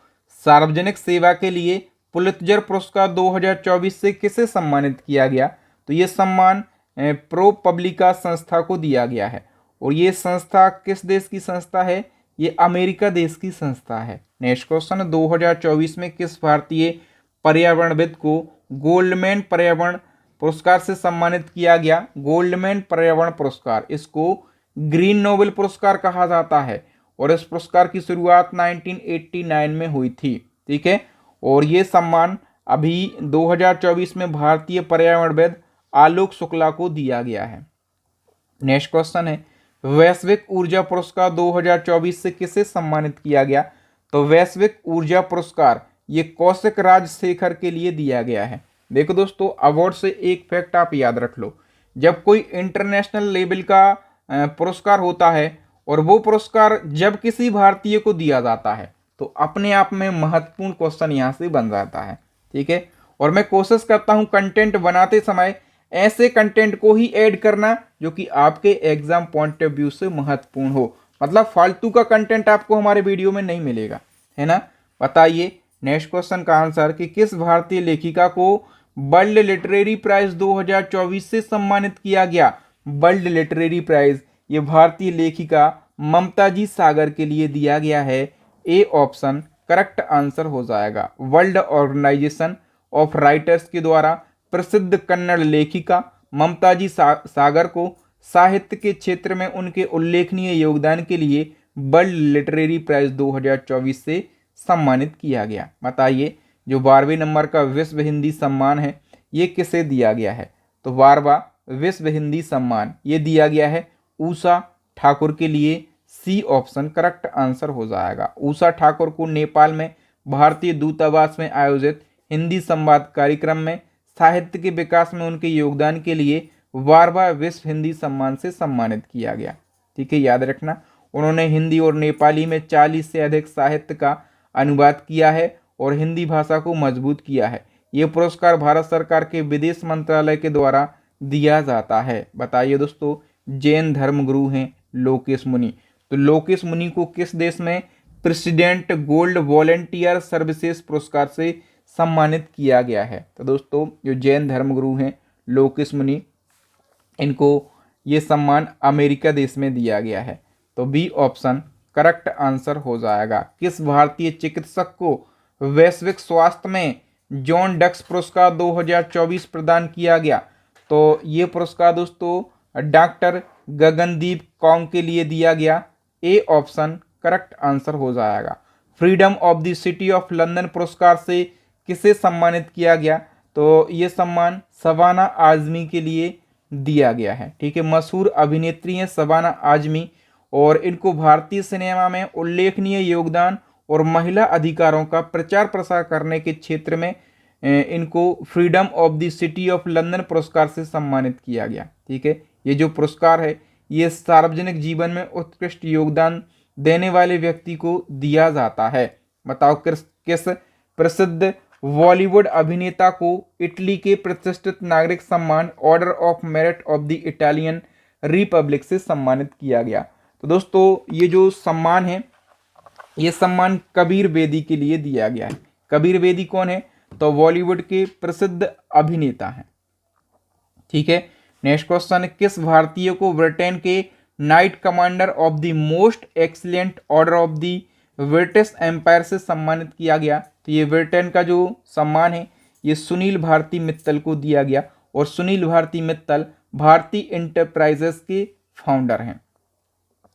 A: सार्वजनिक सेवा के लिए पुलित्जर पुरस्कार 2024 से किसे सम्मानित किया गया? तो ये सम्मान प्रो पब्लिका संस्था को दिया गया है और ये संस्था किस देश की संस्था है? ये अमेरिका देश की संस्था है। नेक्स्ट क्वेश्चन, 2024 में किस भारतीय पर्यावरणविद को गोल्डमैन पर्यावरण पुरस्कार से सम्मानित किया गया? गोल्डमैन पर्यावरण पुरस्कार, इसको ग्रीन नोबेल पुरस्कार कहा जाता है और इस पुरस्कार की शुरुआत 1989 में हुई थी। ठीक है, और ये सम्मान अभी 2024 में भारतीय पर्यावरणविद आलोक शुक्ला को दिया गया है। नेक्स्ट क्वेश्चन है, वैश्विक ऊर्जा पुरस्कार 2024 से किसे सम्मानित किया गया? तो वैश्विक ऊर्जा पुरस्कार ये कौशिक राजशेखर के लिए दिया गया है। देखो दोस्तों अवार्ड से एक फैक्ट आप याद रख लो, जब कोई इंटरनेशनल लेवल का पुरस्कार होता है और वो पुरस्कार जब किसी भारतीय को दिया जाता है तो अपने आप में महत्वपूर्ण क्वेश्चन यहाँ से बन जाता है। ठीक है, और मैं कोशिश करता हूँ कंटेंट बनाते समय ऐसे कंटेंट को ही ऐड करना जो कि आपके एग्जाम पॉइंट ऑफ व्यू से महत्वपूर्ण हो। मतलब फालतू का कंटेंट आपको हमारे वीडियो में नहीं मिलेगा, है ना। बताइए नेक्स्ट क्वेश्चन का आंसर कि किस भारतीय लेखिका को वर्ल्ड लिटरेरी प्राइज 2024 से सम्मानित किया गया? वर्ल्ड लिटरेरी प्राइज ये भारतीय लेखिका ममता जी सागर के लिए दिया गया है। ए ऑप्शन करेक्ट आंसर हो जाएगा। वर्ल्ड ऑर्गेनाइजेशन ऑफ राइटर्स के द्वारा प्रसिद्ध कन्नड़ लेखिका ममता जी सागर को साहित्य के क्षेत्र में उनके उल्लेखनीय योगदान के लिए वर्ल्ड लिटरेरी प्राइज 2024 से सम्मानित किया गया। बताइए जो 12वें नंबर का विश्व हिंदी सम्मान है ये किसे दिया गया है? तो 12वां विश्व हिंदी सम्मान ये दिया गया है उषा ठाकुर के लिए। सी ऑप्शन करेक्ट आंसर हो जाएगा। उषा ठाकुर को नेपाल में भारतीय दूतावास में आयोजित हिंदी संवाद कार्यक्रम में साहित्य के विकास में उनके योगदान के लिए बार बार विश्व हिंदी सम्मान से सम्मानित किया गया। ठीक है, याद रखना। उन्होंने हिंदी और नेपाली में 40 से अधिक साहित्य का अनुवाद किया है और हिंदी भाषा को मजबूत किया है। ये पुरस्कार भारत सरकार के विदेश मंत्रालय के द्वारा दिया जाता है। बताइए दोस्तों, जैन धर्मगुरु हैं लोकेश मुनि। तो लोकेश मुनि को किस देश में प्रेसिडेंट गोल्ड वॉलेंटियर सर्विसेज पुरस्कार से सम्मानित किया गया है? तो दोस्तों, जो जैन धर्मगुरु हैं लोकेश मुनि, इनको ये सम्मान अमेरिका देश में दिया गया है। तो बी ऑप्शन करेक्ट आंसर हो जाएगा। किस भारतीय चिकित्सक को वैश्विक स्वास्थ्य में जॉन डक्स पुरस्कार 2024 प्रदान किया गया? तो ये पुरस्कार दोस्तों डॉक्टर गगनदीप कौंग के लिए दिया गया। ए ऑप्शन करेक्ट आंसर हो जाएगा। Freedom of the city of London पुरस्कार से किसे सम्मानित किया गया? तो ये सम्मान शबाना आजमी के लिए दिया गया है। ठीक है, मशहूर अभिनेत्री हैं शबाना आजमी और इनको भारतीय सिनेमा में उल्लेखनीय योगदान और महिला अधिकारों का प्रचार प्रसार करने के क्षेत्र में इनको freedom of the city of London पुरस्कार से सम्मानित किया गया। ठीक है, ये जो पुरस्कार है ये सार्वजनिक जीवन में उत्कृष्ट योगदान देने वाले व्यक्ति को दिया जाता है। बताओ किस प्रसिद्ध बॉलीवुड अभिनेता को इटली के प्रतिष्ठित नागरिक सम्मान order of merit of the Italian Republic से सम्मानित किया गया? तो दोस्तों, ये जो सम्मान है ये सम्मान कबीर बेदी के लिए दिया गया है। कबीर बेदी कौन है? तो बॉलीवुड के प्रसिद्ध अभिनेता हैं। ठीक है, नेक्स्ट क्वेश्चन, किस भारतीय को ब्रिटेन के knight commander of the most excellent order of the British empire से सम्मानित किया गया? तो ये ब्रिटेन का जो सम्मान है ये सुनील भारती मित्तल को दिया गया और सुनील भारती मित्तल भारती इंटरप्राइजेस के फाउंडर हैं।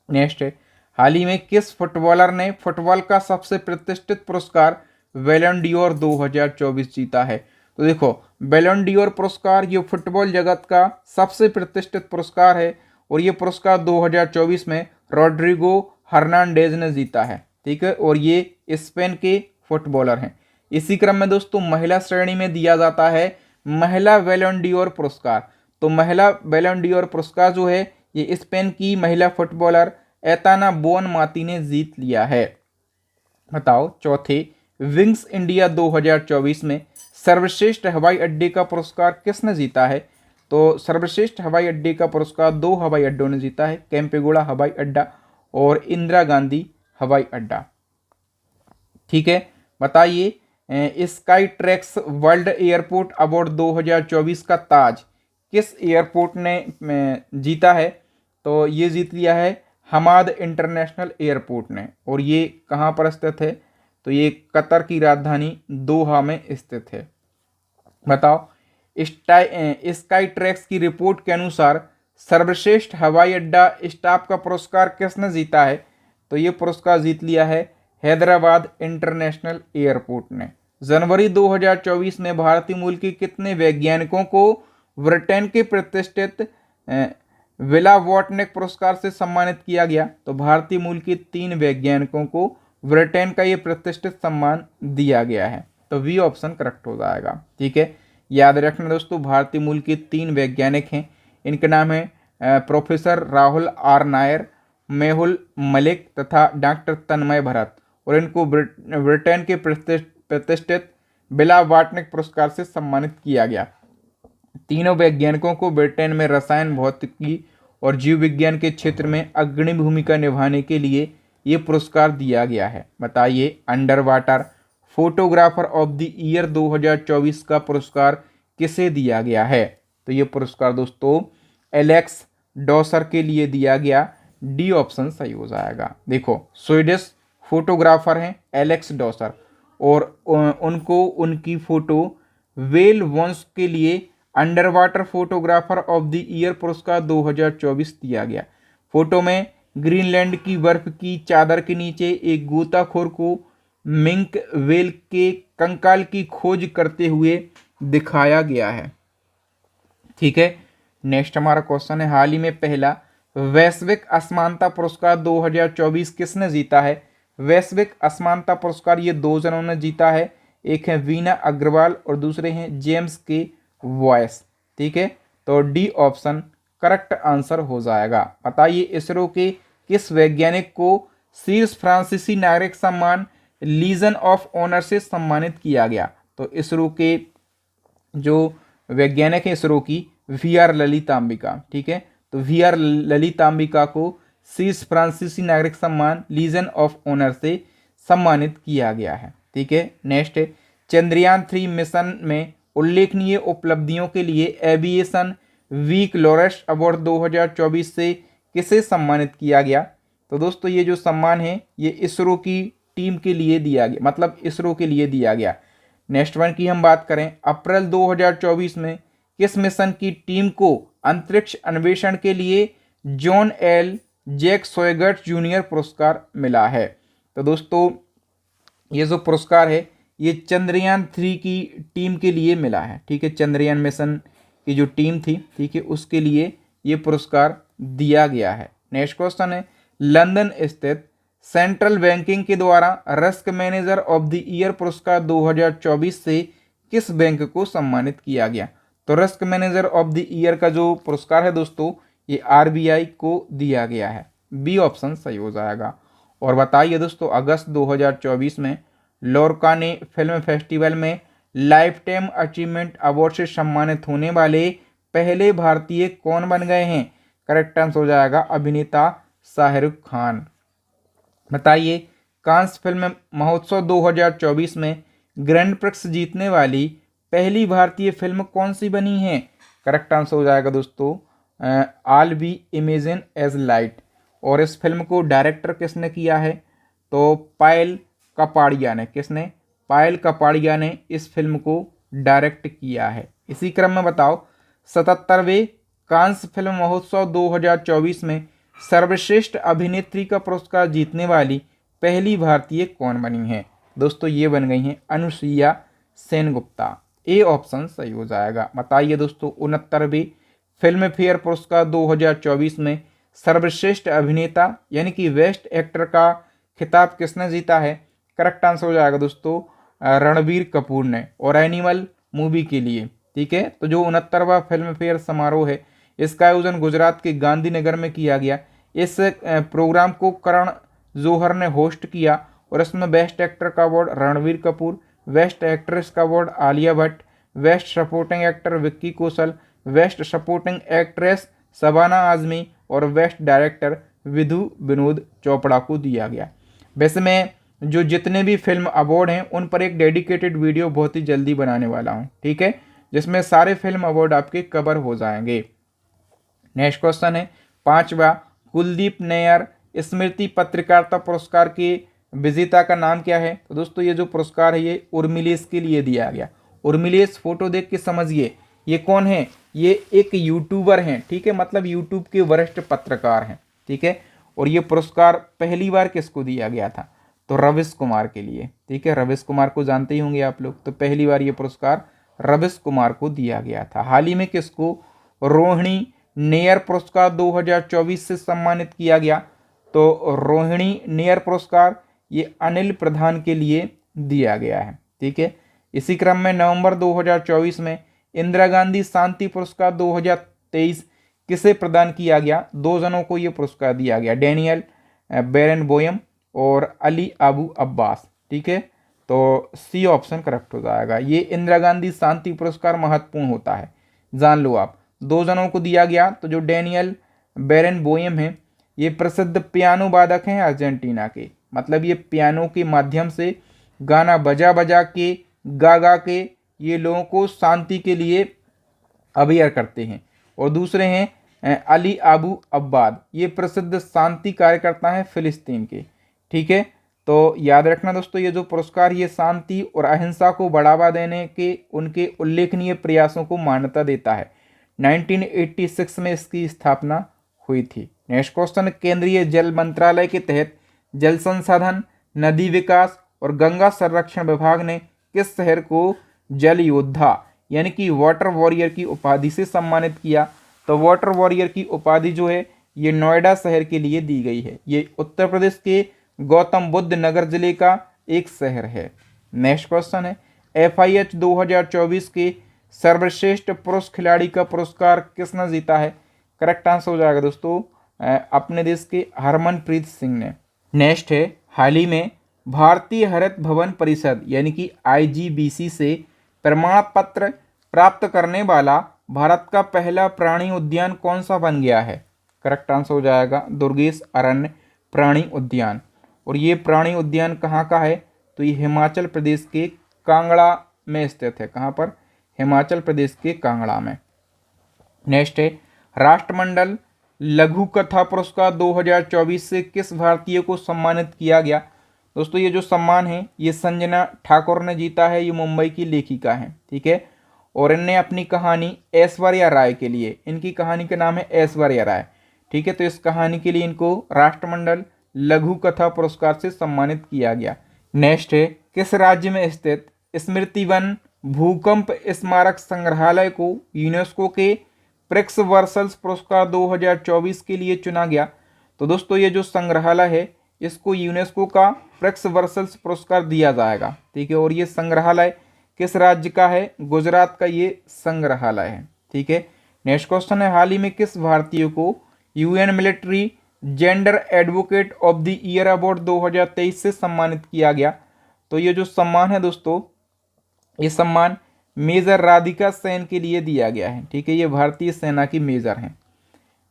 A: नेक्स्ट है, हाल ही में किस फुटबॉलर ने फुटबॉल का सबसे प्रतिष्ठित पुरस्कार बैलन डी'ओर 2024 जीता है? तो देखो, बैलन डी'ओर पुरस्कार ये फुटबॉल जगत का सबसे प्रतिष्ठित पुरस्कार है और ये पुरस्कार 2024 में रोड्रिगो हर्नांडेज ने जीता है। ठीक है, और ये स्पेन के फुटबॉलर हैं। इसी क्रम में दोस्तों महिला श्रेणी में दिया जाता है महिला बैलन डी'ओर पुरस्कार। तो महिला बैलन डी'ओर पुरस्कार जो है ये स्पेन की महिला फुटबॉलर एताना बोनमाती ने जीत लिया है। बताओ चौथे, विंग्स इंडिया 2024 में सर्वश्रेष्ठ हवाई अड्डे का पुरस्कार किसने जीता है? तो सर्वश्रेष्ठ हवाई अड्डे का पुरस्कार 2 हवाई अड्डों ने जीता है, केम्पेगौड़ा हवाई अड्डा और इंदिरा गांधी हवाई अड्डा। ठीक है, बताइए sky tracks world airport award 2024 का ताज किस एयरपोर्ट ने जीता है? तो ये जीत लिया है हमाद इंटरनेशनल एयरपोर्ट ने। और ये कहाँ पर स्थित है? तो ये कतर की राजधानी दोहा में स्थित है। बताओ, स्काई ट्रैक्स की रिपोर्ट के अनुसार सर्वश्रेष्ठ हवाई अड्डा स्टाफ का पुरस्कार किसने जीता है? तो ये पुरस्कार जीत लिया है हैदराबाद इंटरनेशनल एयरपोर्ट ने। जनवरी 2024 में भारतीय मूल के कितने वैज्ञानिकों को ब्रिटेन के प्रतिष्ठित विला वॉटनिक पुरस्कार से सम्मानित किया गया? तो भारतीय मूल के 3 वैज्ञानिकों को ब्रिटेन का ये प्रतिष्ठित सम्मान दिया गया है। तो बी ऑप्शन करेक्ट हो जाएगा। ठीक है, याद रखना दोस्तों, भारतीय मूल के 3 वैज्ञानिक हैं। इनके नाम है प्रोफेसर राहुल आर नायर, मेहुल मलिक तथा डॉक्टर तन्मय भरत और इनको ब्रिटेन के प्रतिष्ठित विला वॉटनिक पुरस्कार से सम्मानित किया गया। तीनों वैज्ञानिकों को ब्रिटेन में रसायन भौतिकी और जीव विज्ञान के क्षेत्र में अग्रणी भूमिका निभाने के लिए ये पुरस्कार दिया गया है। बताइए, under water photographer of the year 2024 का पुरस्कार किसे दिया गया है? तो ये पुरस्कार दोस्तों एलेक्स डॉसर के लिए दिया गया। डी ऑप्शन सही हो जाएगा। देखो, स्वीडिश फोटोग्राफर हैं एलेक्स डॉसर और उनको उनकी फोटो वेल वंश के लिए under water photographer of the year पुरस्कार 2024 दिया गया। फोटो में ग्रीनलैंड की बर्फ की चादर के नीचे एक गोताखोर को मिंक वेल के कंकाल की खोज करते हुए दिखाया गया है। ठीक है, नेक्स्ट हमारा क्वेश्चन है, हाल ही में पहला वैश्विक असमानता पुरस्कार 2024 किसने जीता है? वैश्विक असमानता पुरस्कार ये 2 जनों ने जीता है, एक है वीना अग्रवाल और दूसरे हैं जेम्स के वॉयस। ठीक है, तो डी ऑप्शन करेक्ट आंसर हो जाएगा। बताइए इसरो के किस वैज्ञानिक को शीर्ष फ्रांसीसी नागरिक सम्मान लीजन ऑफ ऑनर से सम्मानित किया गया? तो इसरो के जो वैज्ञानिक है इसरो की वी.आर. ललितांबिका। ठीक है, तो वी.आर. ललितांबिका को शीर्ष फ्रांसीसी नागरिक सम्मान लीजन ऑफ ऑनर से सम्मानित किया गया है। ठीक है, नेक्स्ट है चंद्रयान 3 मिशन में उल्लेखनीय उपलब्धियों के लिए एविएशन वीक लॉरेंस अवार्ड 2024 से किसे सम्मानित किया गया? तो दोस्तों ये जो सम्मान है ये इसरो की टीम के लिए दिया गया, मतलब इसरो के लिए दिया गया। नेक्स्ट वन की हम बात करें, अप्रैल 2024 में किस मिशन की टीम को अंतरिक्ष अन्वेषण के लिए जॉन एल जैक सोयगर्ट जूनियर पुरस्कार मिला है? तो दोस्तों ये जो पुरस्कार है ये चंद्रयान 3 की टीम के लिए मिला है। ठीक है, चंद्रयान मिशन की जो टीम थी, ठीक है, उसके लिए ये पुरस्कार दिया गया है। नेक्स्ट क्वेश्चन है, लंदन स्थित सेंट्रल बैंकिंग के द्वारा risk manager of the year पुरस्कार 2024 से किस बैंक को सम्मानित किया गया? तो risk manager of the year का जो पुरस्कार है दोस्तों ये आरबीआई को दिया गया है। बी ऑप्शन सही हो जाएगा। और बताइए दोस्तों, अगस्त 2024 में लोरका ने फिल्म फेस्टिवल में लाइफ टाइम अचीवमेंट अवार्ड से सम्मानित होने वाले पहले भारतीय कौन बन गए हैं? करेक्ट आंसर हो जाएगा अभिनेता शाहरुख खान। बताइए कांस फिल्म महोत्सव 2024 में ग्रैंड प्रिक्स जीतने वाली पहली भारतीय फिल्म कौन सी बनी है? करेक्ट आंसर हो जाएगा दोस्तों all we imagine as light. और इस फिल्म को डायरेक्टर किसने किया है? तो पायल कपाड़िया ने। किसने? पायल कपाड़िया ने इस फिल्म को डायरेक्ट किया है। इसी क्रम में बताओ 77वें कांस फिल्म महोत्सव 2024 में सर्वश्रेष्ठ अभिनेत्री का पुरस्कार जीतने वाली पहली भारतीय कौन बनी है? दोस्तों ये बन गई हैं अनुसुईया सेनगुप्ता। ए ऑप्शन सही हो जाएगा। बताइए दोस्तों 69वें फिल्म फेयर पुरस्कार 2024 में सर्वश्रेष्ठ अभिनेता यानी कि बेस्ट एक्टर का खिताब किसने जीता है? करेक्ट आंसर हो जाएगा दोस्तों रणबीर कपूर ने, और एनिमल मूवी के लिए। ठीक है, तो जो 69वां फिल्म फेयर समारोह है इसका आयोजन गुजरात के गांधीनगर में किया गया। इस प्रोग्राम को करण जौहर ने होस्ट किया और इसमें बेस्ट एक्टर का award Ranbir Kapoor, best actress का award Alia Bhatt, best supporting actor Vicky Kaushal, best supporting actress Shabana Azmi और बेस्ट डायरेक्टर विधु विनोद चोपड़ा को दिया गया। वैसे मैं जो जितने भी फिल्म अवार्ड हैं उन पर एक डेडिकेटेड वीडियो बहुत ही जल्दी बनाने वाला हूं। ठीक है, जिसमें सारे फिल्म अवार्ड आपके कवर हो जाएंगे। नेक्स्ट क्वेश्चन है 5वां कुलदीप नैयर स्मृति पत्रकारिता पुरस्कार के विजेता का नाम क्या है? तो दोस्तों ये जो पुरस्कार है ये उर्मिलेश के लिए दिया गया। उर्मिलेश फोटो देख के समझिए ये कौन है? ये एक यूट्यूबर हैं। ठीक है, मतलब यूट्यूब के वरिष्ठ पत्रकार हैं। ठीक है, और ये पुरस्कार पहली बार किसको दिया गया था? तो रविश कुमार के लिए। ठीक है, रविश कुमार को जानते ही होंगे आप लोग। तो पहली बार ये पुरस्कार रविश कुमार को दिया गया था। हाल ही में किसको रोहिणी नेयर पुरस्कार 2024 से सम्मानित किया गया? तो रोहिणी नेयर पुरस्कार ये अनिल प्रधान के लिए दिया गया है। ठीक है, इसी क्रम में नवंबर 2024 में इंदिरा गांधी शांति पुरस्कार 2023 किसे प्रदान किया गया? 2 जनों को ये पुरस्कार दिया गया, डेनियल बेरेनबोयम और अली अबू अब्बास। ठीक है, तो सी ऑप्शन करेक्ट हो जाएगा। ये इंदिरा गांधी शांति पुरस्कार महत्वपूर्ण होता है, जान लो आप। 2 जनों को दिया गया। तो जो डेनियल बेरेनबोयम है ये प्रसिद्ध पियानो वादक हैं अर्जेंटीना के, मतलब ये पियानो के माध्यम से गाना बजा बजा के गा गा के ये लोगों को शांति के लिए अवेयर करते हैं। और दूसरे हैं अली अबू अब्बाद, ये प्रसिद्ध शांति कार्यकर्ता हैं फिलिस्तीन के। ठीक है, तो याद रखना दोस्तों ये जो पुरस्कार ये शांति और अहिंसा को बढ़ावा देने के उनके उल्लेखनीय प्रयासों को मान्यता देता है। 1986 में इसकी स्थापना हुई थी। नेक्स्ट क्वेश्चन, केंद्रीय जल मंत्रालय के तहत जल संसाधन, नदी विकास और गंगा संरक्षण विभाग ने किस शहर को जल योद्धा यानी कि वाटर वॉरियर की उपाधि से सम्मानित किया? तो वाटर वॉरियर की उपाधि जो है ये नोएडा शहर के लिए दी गई है। ये उत्तर प्रदेश के गौतम बुद्ध नगर जिले का एक शहर है। नेक्स्ट क्वेश्चन है FIH 2024 के सर्वश्रेष्ठ पुरुष खिलाड़ी का पुरस्कार किसने जीता है? करेक्ट आंसर हो जाएगा दोस्तों अपने देश के हरमनप्रीत सिंह ने। नेक्स्ट है हाल ही में भारतीय हरित भवन परिषद यानी कि IGBC से प्रमाण पत्र प्राप्त करने वाला भारत का पहला प्राणी उद्यान कौन सा बन गया है? करेक्ट आंसर हो जाएगा दुर्गेश अरण्य प्राणी उद्यान। और ये प्राणी उद्यान कहाँ का है? तो ये हिमाचल प्रदेश के कांगड़ा में स्थित है। कहाँ पर? हिमाचल प्रदेश के कांगड़ा में। नेक्स्ट है राष्ट्रमंडल लघु कथा पुरस्कार 2024 से किस भारतीय को सम्मानित किया गया? दोस्तों ये जो सम्मान है ये संजना ठाकुर ने जीता है। ये मुंबई की लेखिका हैं, ठीक है। और इनने अपनी कहानी ऐश्वर्या राय के लिए, इनकी कहानी का नाम है ऐश्वर्या राय, ठीक है। तो इस कहानी के लिए इनको राष्ट्रमंडल लघु कथा पुरस्कार से सम्मानित किया गया। नेक्स्ट है किस राज्य में स्थित स्मृति वन भूकंप स्मारक संग्रहालय को यूनेस्को के प्रिक्स वर्सल्स पुरस्कार 2024 के लिए चुना गया? तो दोस्तों ये जो संग्रहालय है इसको यूनेस्को का प्रिक्स वर्सल्स पुरस्कार दिया जाएगा, ठीक है। और ये संग्रहालय किस राज्य का है? गुजरात का ये संग्रहालय है, ठीक है। नेक्स्ट क्वेश्चन है हाल ही में किस भारतीय को UN military gender advocate of the year award 2023 से सम्मानित किया गया? तो ये जो सम्मान है दोस्तों ये सम्मान मेजर राधिका सेन के लिए दिया गया है, ठीक है। ये भारतीय सेना की मेजर हैं।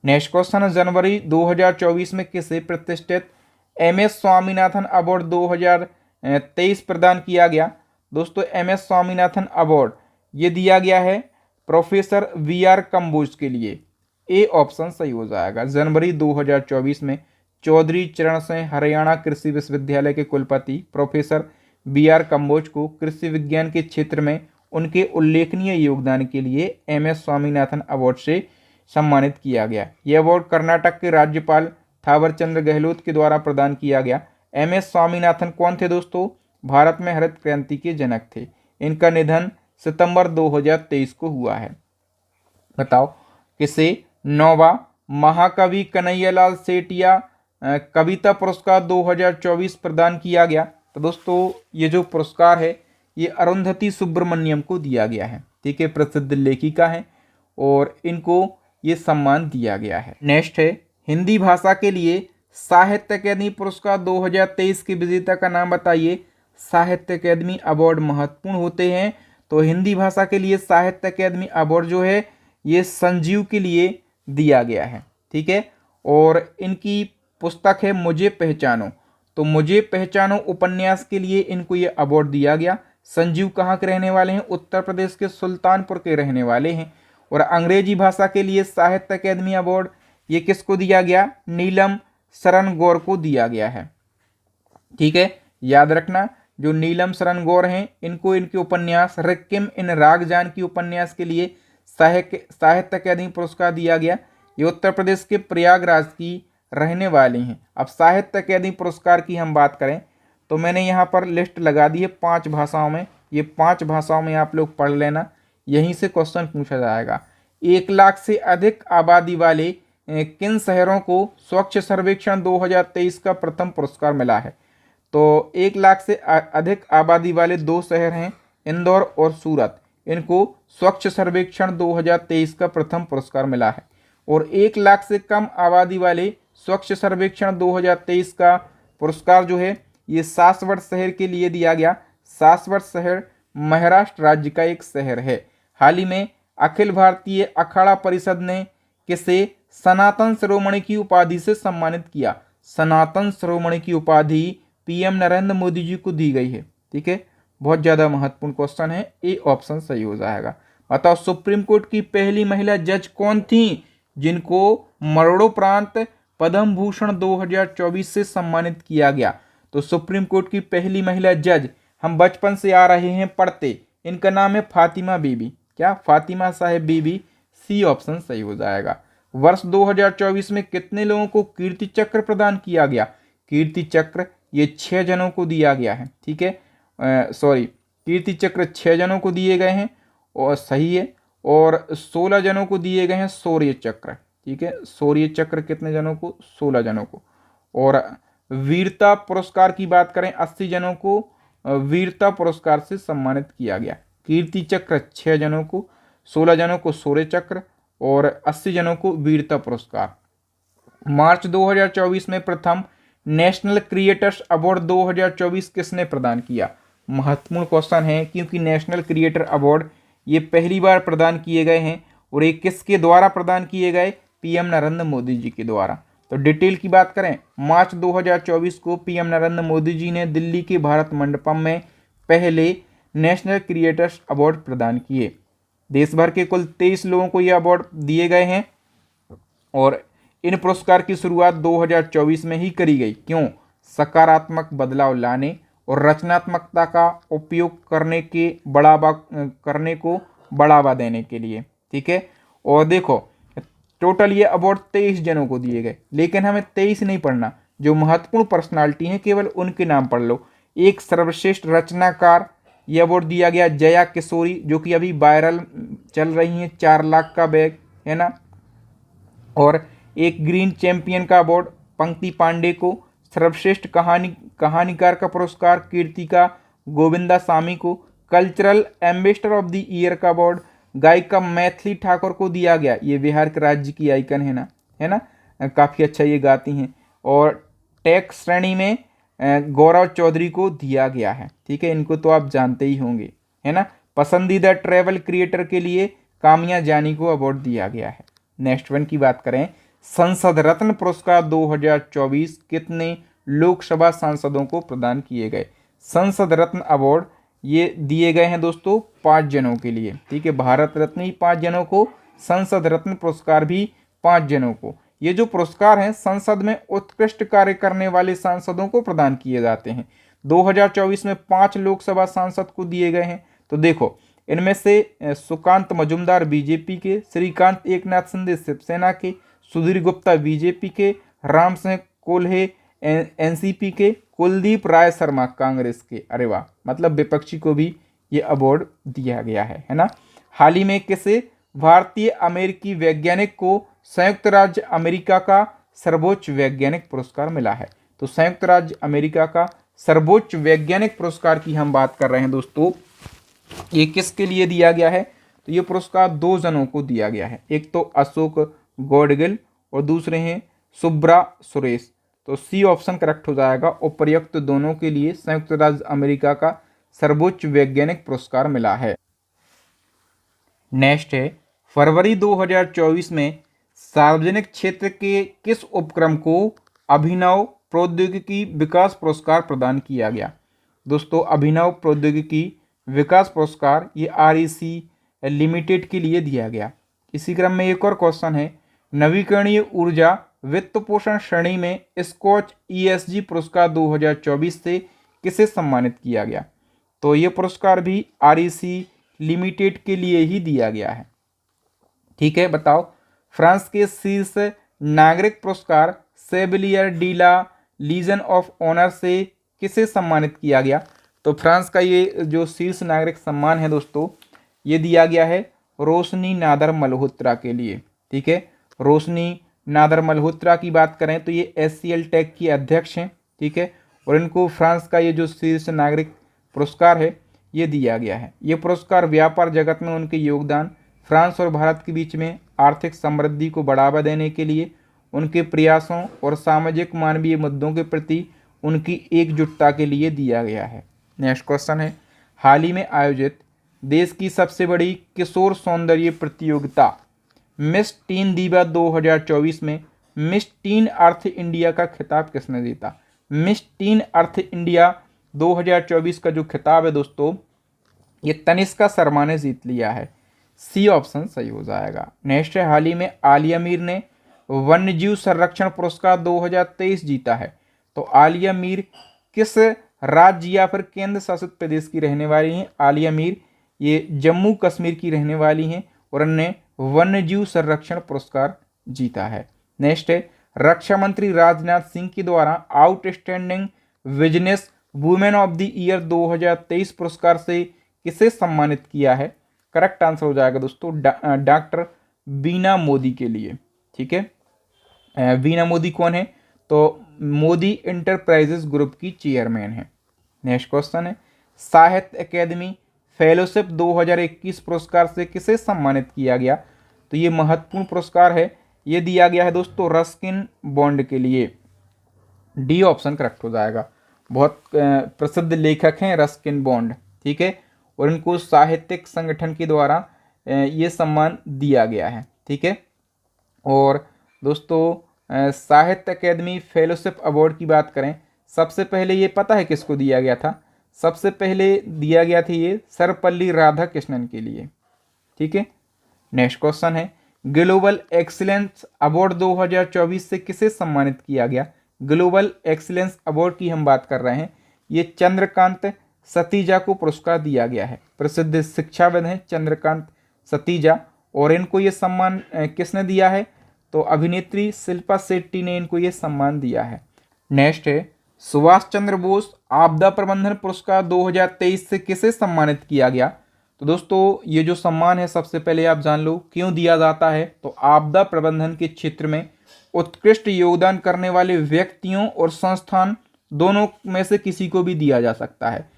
A: नेक्स्ट क्वेश्चन है जनवरी 2024 में किसे प्रतिष्ठित MS स्वामीनाथन अवार्ड 2023 प्रदान किया गया? दोस्तों MS स्वामीनाथन अवार्ड ये दिया गया है प्रोफेसर VR कंबोज के लिए। ए ऑप्शन सही हो जाएगा। जनवरी 2024 में चौधरी चरण सिंह हरियाणा कृषि विश्वविद्यालय के कुलपति प्रोफेसर VR कंबोज को कृषि विज्ञान के क्षेत्र में उनके उल्लेखनीय योगदान के लिए MS स्वामीनाथन अवार्ड से सम्मानित किया गया। यह अवार्ड कर्नाटक के राज्यपाल थावरचंद्र गहलोत के द्वारा प्रदान किया गया। MS स्वामीनाथन कौन थे दोस्तों? भारत में हरित क्रांति के जनक थे। इनका निधन सितंबर 2023 को हुआ है। बताओ किसे 9वां महाकवि कन्हैयालाल सेठिया कविता पुरस्कार 2024 प्रदान किया गया? तो दोस्तों ये जो पुरस्कार है ये अरुंधति सुब्रमण्यम को दिया गया है, ठीक है। प्रसिद्ध लेखिका है और इनको ये सम्मान दिया गया है। नेक्स्ट है हिंदी भाषा के लिए साहित्य अकादमी पुरस्कार 2023 के विजेता का नाम बताइए। साहित्य अकादमी अवार्ड महत्वपूर्ण होते हैं, तो हिंदी भाषा के लिए साहित्य अकादमी अवार्ड जो है ये संजीव के लिए दिया गया है, ठीक है। और इनकी पुस्तक है मुझे पहचानो, तो मुझे पहचानो उपन्यास के लिए इनको ये अवार्ड दिया गया। संजीव कहाँ के रहने वाले हैं? उत्तर प्रदेश के सुल्तानपुर के रहने वाले हैं। और अंग्रेजी भाषा के लिए साहित्य अकादमी अवार्ड ये किसको दिया गया? नीलम शरण गौर को दिया गया है, ठीक है। याद रखना जो नीलम शरण गौर हैं इनको इनके उपन्यास रिक्किम इन रागजान की उपन्यास के लिए साहित्य अकादमी पुरस्कार दिया गया। ये उत्तर प्रदेश के प्रयागराज की रहने वाली हैं। अब साहित्य अकादमी पुरस्कार की हम बात करें तो मैंने यहाँ पर लिस्ट लगा दी है 5 भाषाओं में। ये 5 भाषाओं में आप लोग पढ़ लेना, यहीं से क्वेश्चन पूछा जाएगा। 1 लाख से अधिक आबादी वाले किन शहरों को स्वच्छ सर्वेक्षण 2023 का प्रथम पुरस्कार मिला है? तो 1 लाख से अधिक आबादी वाले 2 शहर हैं इंदौर और सूरत, इनको स्वच्छ सर्वेक्षण 2023 का प्रथम पुरस्कार मिला है। और 1 लाख से कम आबादी वाले स्वच्छ सर्वेक्षण 2023 का पुरस्कार जो है ये सासवड़ शहर के लिए दिया गया। सासवड़ शहर महाराष्ट्र राज्य का एक शहर है। हाल ही में अखिल भारतीय अखाड़ा परिषद ने किसे सनातन शिरोमणि की उपाधि से सम्मानित किया? सनातन शिरोमणि की उपाधि PM नरेंद्र मोदी जी को दी गई है, ठीक है। बहुत ज़्यादा महत्वपूर्ण क्वेश्चन है, ए ऑप्शन सही हो जाएगा। बताओ सुप्रीम कोर्ट की पहली महिला जज कौन थी जिनको मरणोपरांत पद्म भूषण 2024 से सम्मानित किया गया? तो सुप्रीम कोर्ट की पहली महिला जज हम बचपन से आ रहे हैं पढ़ते, इनका नाम है फातिमा बीबी। क्या? फातिमा साहेब बीबी। सी ऑप्शन सही हो जाएगा। वर्ष 2024 में कितने लोगों को कीर्ति चक्र प्रदान किया गया? कीर्ति चक्र ये 6 जनों को दिया गया है, ठीक है। कीर्ति चक्र 6 जनों को दिए गए हैं और सही है। और 16 जनों को दिए गए हैं शौर्य चक्र, ठीक है। शौर्य चक्र कितने जनों को? 16 जनों को। और वीरता पुरस्कार की बात करें, 80 जनों को वीरता पुरस्कार से सम्मानित किया गया। कीर्ति चक्र 6 जनों को, 16 जनों को शौर्य चक्र और 80 जनों को वीरता पुरस्कार। मार्च 2024 में प्रथम नेशनल क्रिएटर्स अवार्ड 2024 किसने प्रदान किया? महत्वपूर्ण क्वेश्चन है, क्योंकि नेशनल क्रिएटर अवार्ड ये पहली बार प्रदान किए गए हैं और ये किसके द्वारा प्रदान किए गए? पीएम नरेंद्र मोदी जी के द्वारा। तो डिटेल की बात करें, मार्च 2024 को पीएम नरेंद्र मोदी जी ने दिल्ली के भारत मंडपम में पहले नेशनल क्रिएटर्स अवार्ड प्रदान किए। देश भर के कुल 23 लोगों को ये अवार्ड दिए गए हैं और इन पुरस्कार की शुरुआत 2024 में ही करी गई। क्यों? सकारात्मक बदलाव लाने और रचनात्मकता का उपयोग करने को बढ़ावा देने के लिए। ठीक है, और देखो टोटल ये अवार्ड 23 जनों को दिए गए, लेकिन हमें 23 नहीं पढ़ना, जो महत्वपूर्ण पर्सनालिटी हैं केवल उनके नाम पढ़ लो। एक सर्वश्रेष्ठ रचनाकार ये अवार्ड दिया गया जया किशोरी, जो कि अभी वायरल चल रही हैं, 4 लाख का बैग है ना। और एक ग्रीन चैंपियन का अवार्ड पंक्ति पांडे को। सर्वश्रेष्ठ कहानीकार का पुरस्कार कीर्तिका गोविंदासामी को। Cultural ambassador of the year का अवार्ड गायिका मैथिली ठाकुर को दिया गया। ये बिहार के राज्य की आइकन है ना, काफ़ी अच्छा ये गाती हैं। और टेक श्रेणी में गौरव चौधरी को दिया गया है। ठीक है, इनको तो आप जानते ही होंगे, है ना। पसंदीदा ट्रैवल क्रिएटर के लिए कामिया जानी को अवार्ड दिया गया है। नेक्स्ट वन की बात करें, संसद रत्न पुरस्कार 2024 कितने लोकसभा सांसदों को प्रदान किए गए? संसद रत्न अवार्ड ये दिए गए हैं दोस्तों 5 जनों के लिए। ठीक है, भारत रत्न ही 5 जनों को, संसद रत्न पुरस्कार भी 5 जनों को। ये जो पुरस्कार हैं संसद में उत्कृष्ट कार्य करने वाले सांसदों को प्रदान किए जाते हैं। 2024 में 5 लोकसभा सांसद को दिए गए हैं। तो देखो, इनमें से सुकांत मजुमदार बीजेपी के, श्रीकांत एकनाथ शिंदे शिवसेना के, सुधीर गुप्ता बीजेपी के, राम सिंह कोल्हे एनसीपी के, कुलदीप राय शर्मा कांग्रेस के। अरे वाह, मतलब विपक्षी को भी ये अवार्ड दिया गया है ना। हाल ही में किसे भारतीय अमेरिकी वैज्ञानिक को संयुक्त राज्य अमेरिका का सर्वोच्च वैज्ञानिक पुरस्कार मिला है? तो संयुक्त राज्य अमेरिका का सर्वोच्च वैज्ञानिक पुरस्कार की हम बात कर रहे हैं दोस्तों। ये किसके लिए दिया गया है? तो ये पुरस्कार 2 जनों को दिया गया है। एक तो अशोक गॉडगिल और दूसरे हैं सुब्रा सुरेश। तो सी ऑप्शन करेक्ट हो जाएगा। उपर्युक्त दोनों के लिए संयुक्त राज्य अमेरिका का सर्वोच्च वैज्ञानिक पुरस्कार मिला है। नेक्स्ट है, फरवरी 2024 में सार्वजनिक क्षेत्र के किस उपक्रम को अभिनव प्रौद्योगिकी विकास पुरस्कार प्रदान किया गया? दोस्तों, अभिनव प्रौद्योगिकी विकास पुरस्कार ये REC लिमिटेड के लिए दिया गया। इसी क्रम में एक और क्वेश्चन है, नवीकरणीय ऊर्जा वित्त पोषण श्रेणी में स्कॉच ESG पुरस्कार 2024 से किसे सम्मानित किया गया? तो ये पुरस्कार भी REC लिमिटेड के लिए ही दिया गया है। ठीक है, बताओ, फ्रांस के शीर्ष नागरिक पुरस्कार Chevalier de la Legion of Honour से किसे सम्मानित किया गया? तो फ्रांस का ये जो शीर्ष नागरिक सम्मान है दोस्तों, ये दिया गया है रोशनी नादर मल्होत्रा के लिए। ठीक है, रोशनी नादर मल्होत्रा की बात करें तो ये SCL टेक की अध्यक्ष हैं। ठीक है, और इनको फ्रांस का ये जो शीर्ष नागरिक पुरस्कार है ये दिया गया है। ये पुरस्कार व्यापार जगत में उनके योगदान, फ्रांस और भारत के बीच में आर्थिक समृद्धि को बढ़ावा देने के लिए उनके प्रयासों और सामाजिक मानवीय मुद्दों के प्रति उनकी एकजुटता के लिए दिया गया है। नेक्स्ट क्वेश्चन है, हाल ही में आयोजित देश की सबसे बड़ी किशोर सौंदर्य प्रतियोगिता मिस टीन दीवा 2024 में मिस टीन अर्थ इंडिया का खिताब किसने जीता? मिस टीन अर्थ इंडिया 2024 का जो खिताब है दोस्तों, ये तनिष्का शर्मा ने जीत लिया है। सी ऑप्शन सही हो जाएगा। नेक्स्ट है, हाल ही में आलिया मीर ने वन्यजीव संरक्षण पुरस्कार 2023 जीता है। तो आलिया मीर किस राज्य या फिर केंद्र शासित प्रदेश की रहने वाली हैं? आलिया मीर ये जम्मू कश्मीर की रहने वाली हैं और उन्होंने वन्यजीव संरक्षण पुरस्कार जीता है। नेक्स्ट है, रक्षा मंत्री राजनाथ सिंह के द्वारा outstanding business women of the year 2023 पुरस्कार से किसे सम्मानित किया है? करेक्ट आंसर हो जाएगा दोस्तों डॉक्टर बीना मोदी के लिए। ठीक है, बीना मोदी कौन है?
B: तो मोदी इंटरप्राइजेस ग्रुप की चेयरमैन है। नेक्स्ट क्वेश्चन है, साहित्य अकेदमी फेलोशिप 2021 पुरस्कार से किसे सम्मानित किया गया? तो ये महत्वपूर्ण पुरस्कार है, ये दिया गया है दोस्तों रस्किन बॉन्ड के लिए। डी ऑप्शन करेक्ट हो जाएगा। बहुत प्रसिद्ध लेखक हैं रस्किन बॉन्ड, ठीक है, और इनको साहित्यिक संगठन के द्वारा ये सम्मान दिया गया है, ठीक है। और दोस्तों साहित्य अकेदमी फेलोशिप अवार्ड की बात करें, सबसे पहले ये पता है किसको दिया गया था? सबसे पहले दिया गया था ये सर्वपल्ली राधाकृष्णन के लिए, ठीक है। नेक्स्ट क्वेश्चन है, ग्लोबल एक्सीलेंस अवार्ड 2024 से किसे सम्मानित किया गया? ग्लोबल एक्सीलेंस अवार्ड की हम बात कर रहे हैं, ये चंद्रकांत सतीजा को पुरस्कार दिया गया है। प्रसिद्ध शिक्षाविद हैं चंद्रकांत सतीजा, और इनको ये सम्मान किसने दिया है? तो अभिनेत्री शिल्पा शेट्टी ने इनको ये सम्मान दिया है। नेक्स्ट है, सुभाष चंद्र बोस आपदा प्रबंधन पुरस्कार 2023 से किसे सम्मानित किया गया? तो दोस्तों ये जो सम्मान है सबसे पहले आप जान लो क्यों दिया जाता है। तो आपदा प्रबंधन के क्षेत्र में उत्कृष्ट योगदान करने वाले व्यक्तियों और संस्थान दोनों में से किसी को भी दिया जा सकता है।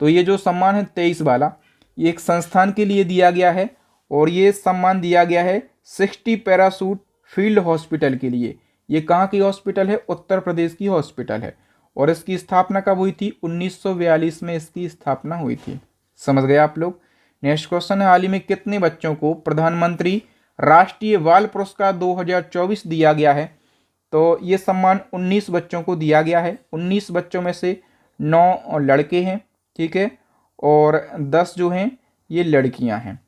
B: तो ये जो सम्मान है 23 वाला, ये एक संस्थान के लिए दिया गया है, और ये सम्मान दिया गया है 60 पैराशूट फील्ड हॉस्पिटल के लिए। ये कहाँ की हॉस्पिटल है? उत्तर प्रदेश की हॉस्पिटल है, और इसकी स्थापना कब हुई थी? 1942 में इसकी स्थापना हुई थी। समझ गए आप लोग। नेक्स्ट क्वेश्चन है, हाल ही में कितने बच्चों को प्रधानमंत्री राष्ट्रीय बाल पुरस्कार 2024 दिया गया है? तो ये सम्मान 19 बच्चों को दिया गया है। 19 बच्चों में से 9 लड़के हैं, ठीक है, और 10 जो हैं ये लड़कियां हैं।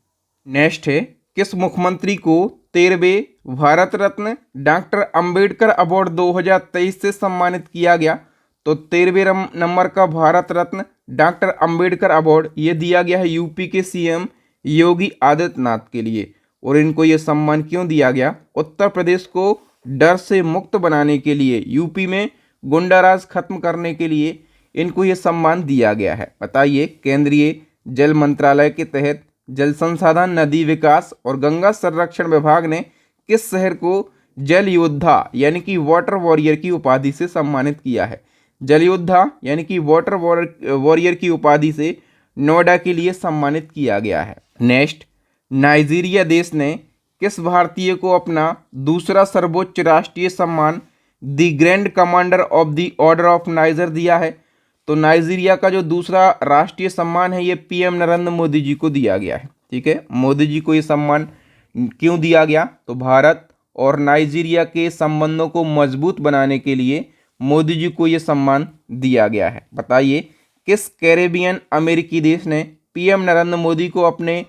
A: नेक्स्ट है, किस मुख्यमंत्री को 13वें भारत रत्न डॉक्टर अंबेडकर अवार्ड 2023 से सम्मानित किया गया? तो 13वें नंबर का भारत रत्न डॉक्टर अंबेडकर अवार्ड ये दिया गया है यूपी के सीएम योगी आदित्यनाथ के लिए। और इनको ये सम्मान क्यों दिया गया? उत्तर प्रदेश को डर से मुक्त बनाने के लिए, यूपी में गुंडाराज खत्म करने के लिए इनको ये सम्मान दिया गया है। बताइए, केंद्रीय जल मंत्रालय के तहत जल संसाधन, नदी विकास और गंगा संरक्षण विभाग ने किस शहर को जल योद्धा यानी कि वाटर वॉरियर की उपाधि से सम्मानित किया है? जल योद्धा यानी कि वाटर वॉरियर की उपाधि से नोएडा के लिए सम्मानित किया गया है। नेक्स्ट, नाइजीरिया देश ने किस भारतीय को अपना दूसरा सर्वोच्च राष्ट्रीय सम्मान the grand commander of the order of niger दिया है? तो नाइजीरिया का जो दूसरा राष्ट्रीय सम्मान है ये पीएम नरेंद्र मोदी जी को दिया गया है, ठीक है। मोदी जी को ये सम्मान क्यों दिया गया? तो भारत और नाइजीरिया के संबंधों को मजबूत बनाने के लिए मोदी जी को ये सम्मान दिया गया है। बताइए, किस कैरेबियन अमेरिकी देश ने पीएम नरेंद्र मोदी को अपने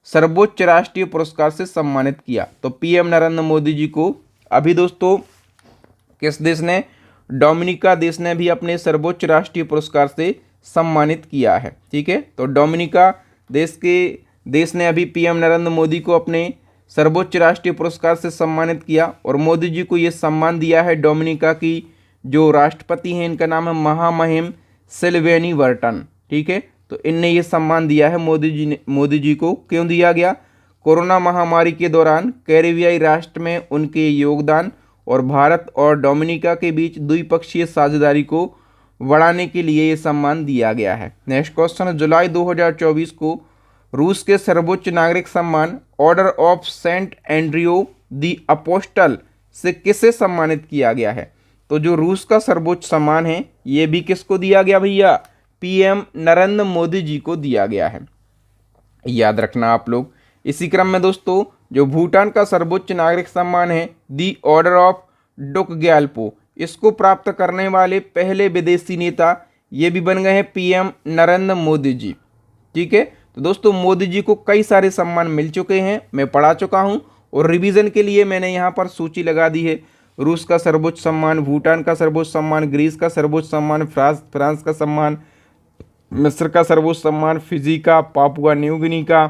A: सर्वोच्च राष्ट्रीय पुरस्कार से सम्मानित किया? तो पीएम नरेंद्र मोदी जी को अभी दोस्तों किस देश ने? डोमिनिका देश ने भी अपने सर्वोच्च राष्ट्रीय पुरस्कार से सम्मानित किया है, ठीक है। तो डोमिनिका देश ने अभी पीएम नरेंद्र मोदी को अपने सर्वोच्च राष्ट्रीय पुरस्कार से सम्मानित किया, और मोदी जी को ये सम्मान दिया है डोमिनिका की जो राष्ट्रपति हैं, इनका नाम है महामहिम सिल्वेनी वर्टन, ठीक है। तो इनने ये सम्मान दिया है मोदी जी को। क्यों दिया गया? कोरोना महामारी के दौरान कैरेबियाई राष्ट्र में उनके योगदान और भारत और डोमिनिका के बीच द्विपक्षीय साझेदारी को बढ़ाने के लिए ये सम्मान दिया गया है। नेक्स्ट क्वेश्चन, जुलाई 2024 को रूस के सर्वोच्च नागरिक सम्मान order of saint Andrew the apostle से किसे सम्मानित किया गया है? तो जो रूस का सर्वोच्च सम्मान है ये भी किसको दिया गया भैया? पीएम नरेंद्र मोदी जी को दिया गया है, याद रखना आप लोग। इसी क्रम में दोस्तों जो भूटान का सर्वोच्च नागरिक सम्मान है दी ऑर्डर ऑफ डोकग्याल्पो, इसको प्राप्त करने वाले पहले विदेशी नेता ये भी बन गए हैं पीएम नरेंद्र मोदी जी, ठीक है। तो दोस्तों मोदी जी को कई सारे सम्मान मिल चुके हैं, मैं पढ़ा चुका हूं, और रिवीजन के लिए मैंने यहाँ पर सूची लगा दी है। रूस का सर्वोच्च सम्मान, भूटान का सर्वोच्च सम्मान, ग्रीस का सर्वोच्च सम्मान, फ्रांस का सम्मान, मिस्र का सर्वोच्च सम्मान, फिजी का, पापुआ न्यू गिनी का,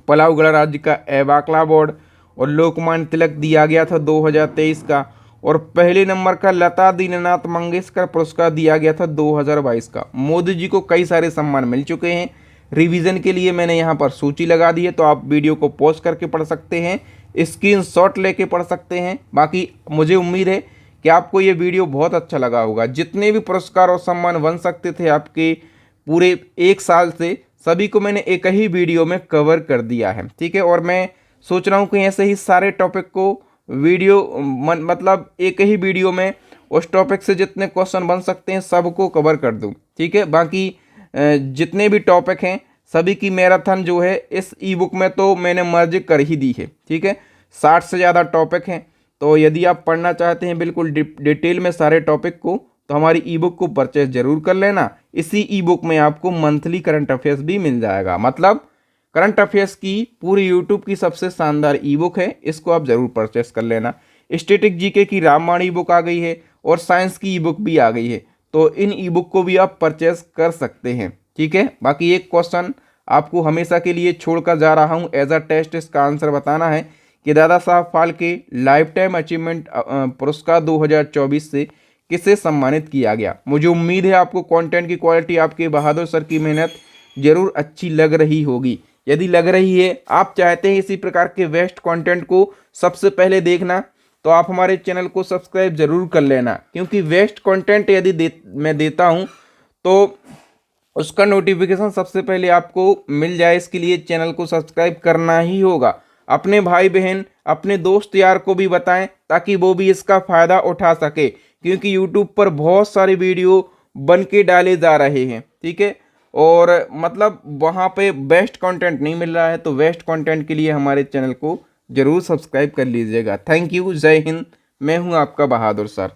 A: पलाऊ गणराज्य का एवाक्ला अवार्ड, और लोकमान्य तिलक दिया गया था 2023 का, और पहले नंबर का लता दीननाथ मंगेशकर पुरस्कार दिया गया था 2022 का। मोदी जी को कई सारे सम्मान मिल चुके हैं। रिवीजन के लिए मैंने यहाँ पर सूची लगा दी है, तो आप वीडियो को पॉज करके पढ़ सकते हैं, स्क्रीनशॉट लेके पढ़ सकते हैं। बाकी मुझे उम्मीद है कि आपको ये वीडियो बहुत अच्छा लगा होगा। जितने भी पुरस्कार और सम्मान बन सकते थे आपके पूरे 1 साल से, सभी को मैंने एक ही वीडियो में कवर कर दिया है, ठीक है। और मैं सोच रहा हूँ कि ऐसे ही सारे टॉपिक को वीडियो मतलब एक ही वीडियो में उस टॉपिक से जितने क्वेश्चन बन सकते हैं सबको कवर कर दूँ, ठीक है। बाकी जितने भी टॉपिक हैं सभी की मैराथन जो है इस ई बुक में तो मैंने मर्ज कर ही दी है, ठीक है। 60 से ज़्यादा टॉपिक हैं, तो यदि आप पढ़ना चाहते हैं बिल्कुल डिटेल में सारे टॉपिक को, तो हमारी ई बुक को परचेज जरूर कर लेना। इसी ई बुक में आपको मंथली करंट अफेयर्स भी मिल जाएगा, मतलब करंट अफेयर्स की पूरी यूट्यूब की सबसे शानदार ई बुक है, इसको आप जरूर परचेस कर लेना। स्टैटिक जीके की रामबाण ई बुक आ गई है और साइंस की ई बुक भी आ गई है, तो इन ई बुक को भी आप परचेस कर सकते हैं, ठीक है। बाकी एक क्वेश्चन आपको हमेशा के लिए छोड़कर जा रहा हूं एज अ टेस्ट, इसका आंसर बताना है कि Dada Saheb Phalke life time achievement पुरस्कार 2024 से किसे सम्मानित किया गया। मुझे उम्मीद है आपको कंटेंट की क्वालिटी, आपके बहादुर सर की मेहनत जरूर अच्छी लग रही होगी। यदि लग रही है, आप चाहते हैं इसी प्रकार के बेस्ट कंटेंट को सबसे पहले देखना, तो आप हमारे चैनल को सब्सक्राइब जरूर कर लेना, क्योंकि बेस्ट कंटेंट यदि मैं देता हूं तो उसका नोटिफिकेशन सबसे पहले आपको मिल जाए। इसके लिए चैनल को सब्सक्राइब करना ही होगा। अपने भाई बहन, अपने दोस्त यार को भी बताएं ताकि वो भी इसका फ़ायदा उठा सके, क्योंकि यूट्यूब पर बहुत सारे वीडियो बन के डाले जा रहे हैं, ठीक है। और मतलब वहाँ पे बेस्ट कंटेंट नहीं मिल रहा है, तो बेस्ट कंटेंट के लिए हमारे चैनल को ज़रूर सब्सक्राइब कर लीजिएगा। थैंक यू, जय हिंद। मैं हूँ आपका बहादुर सर।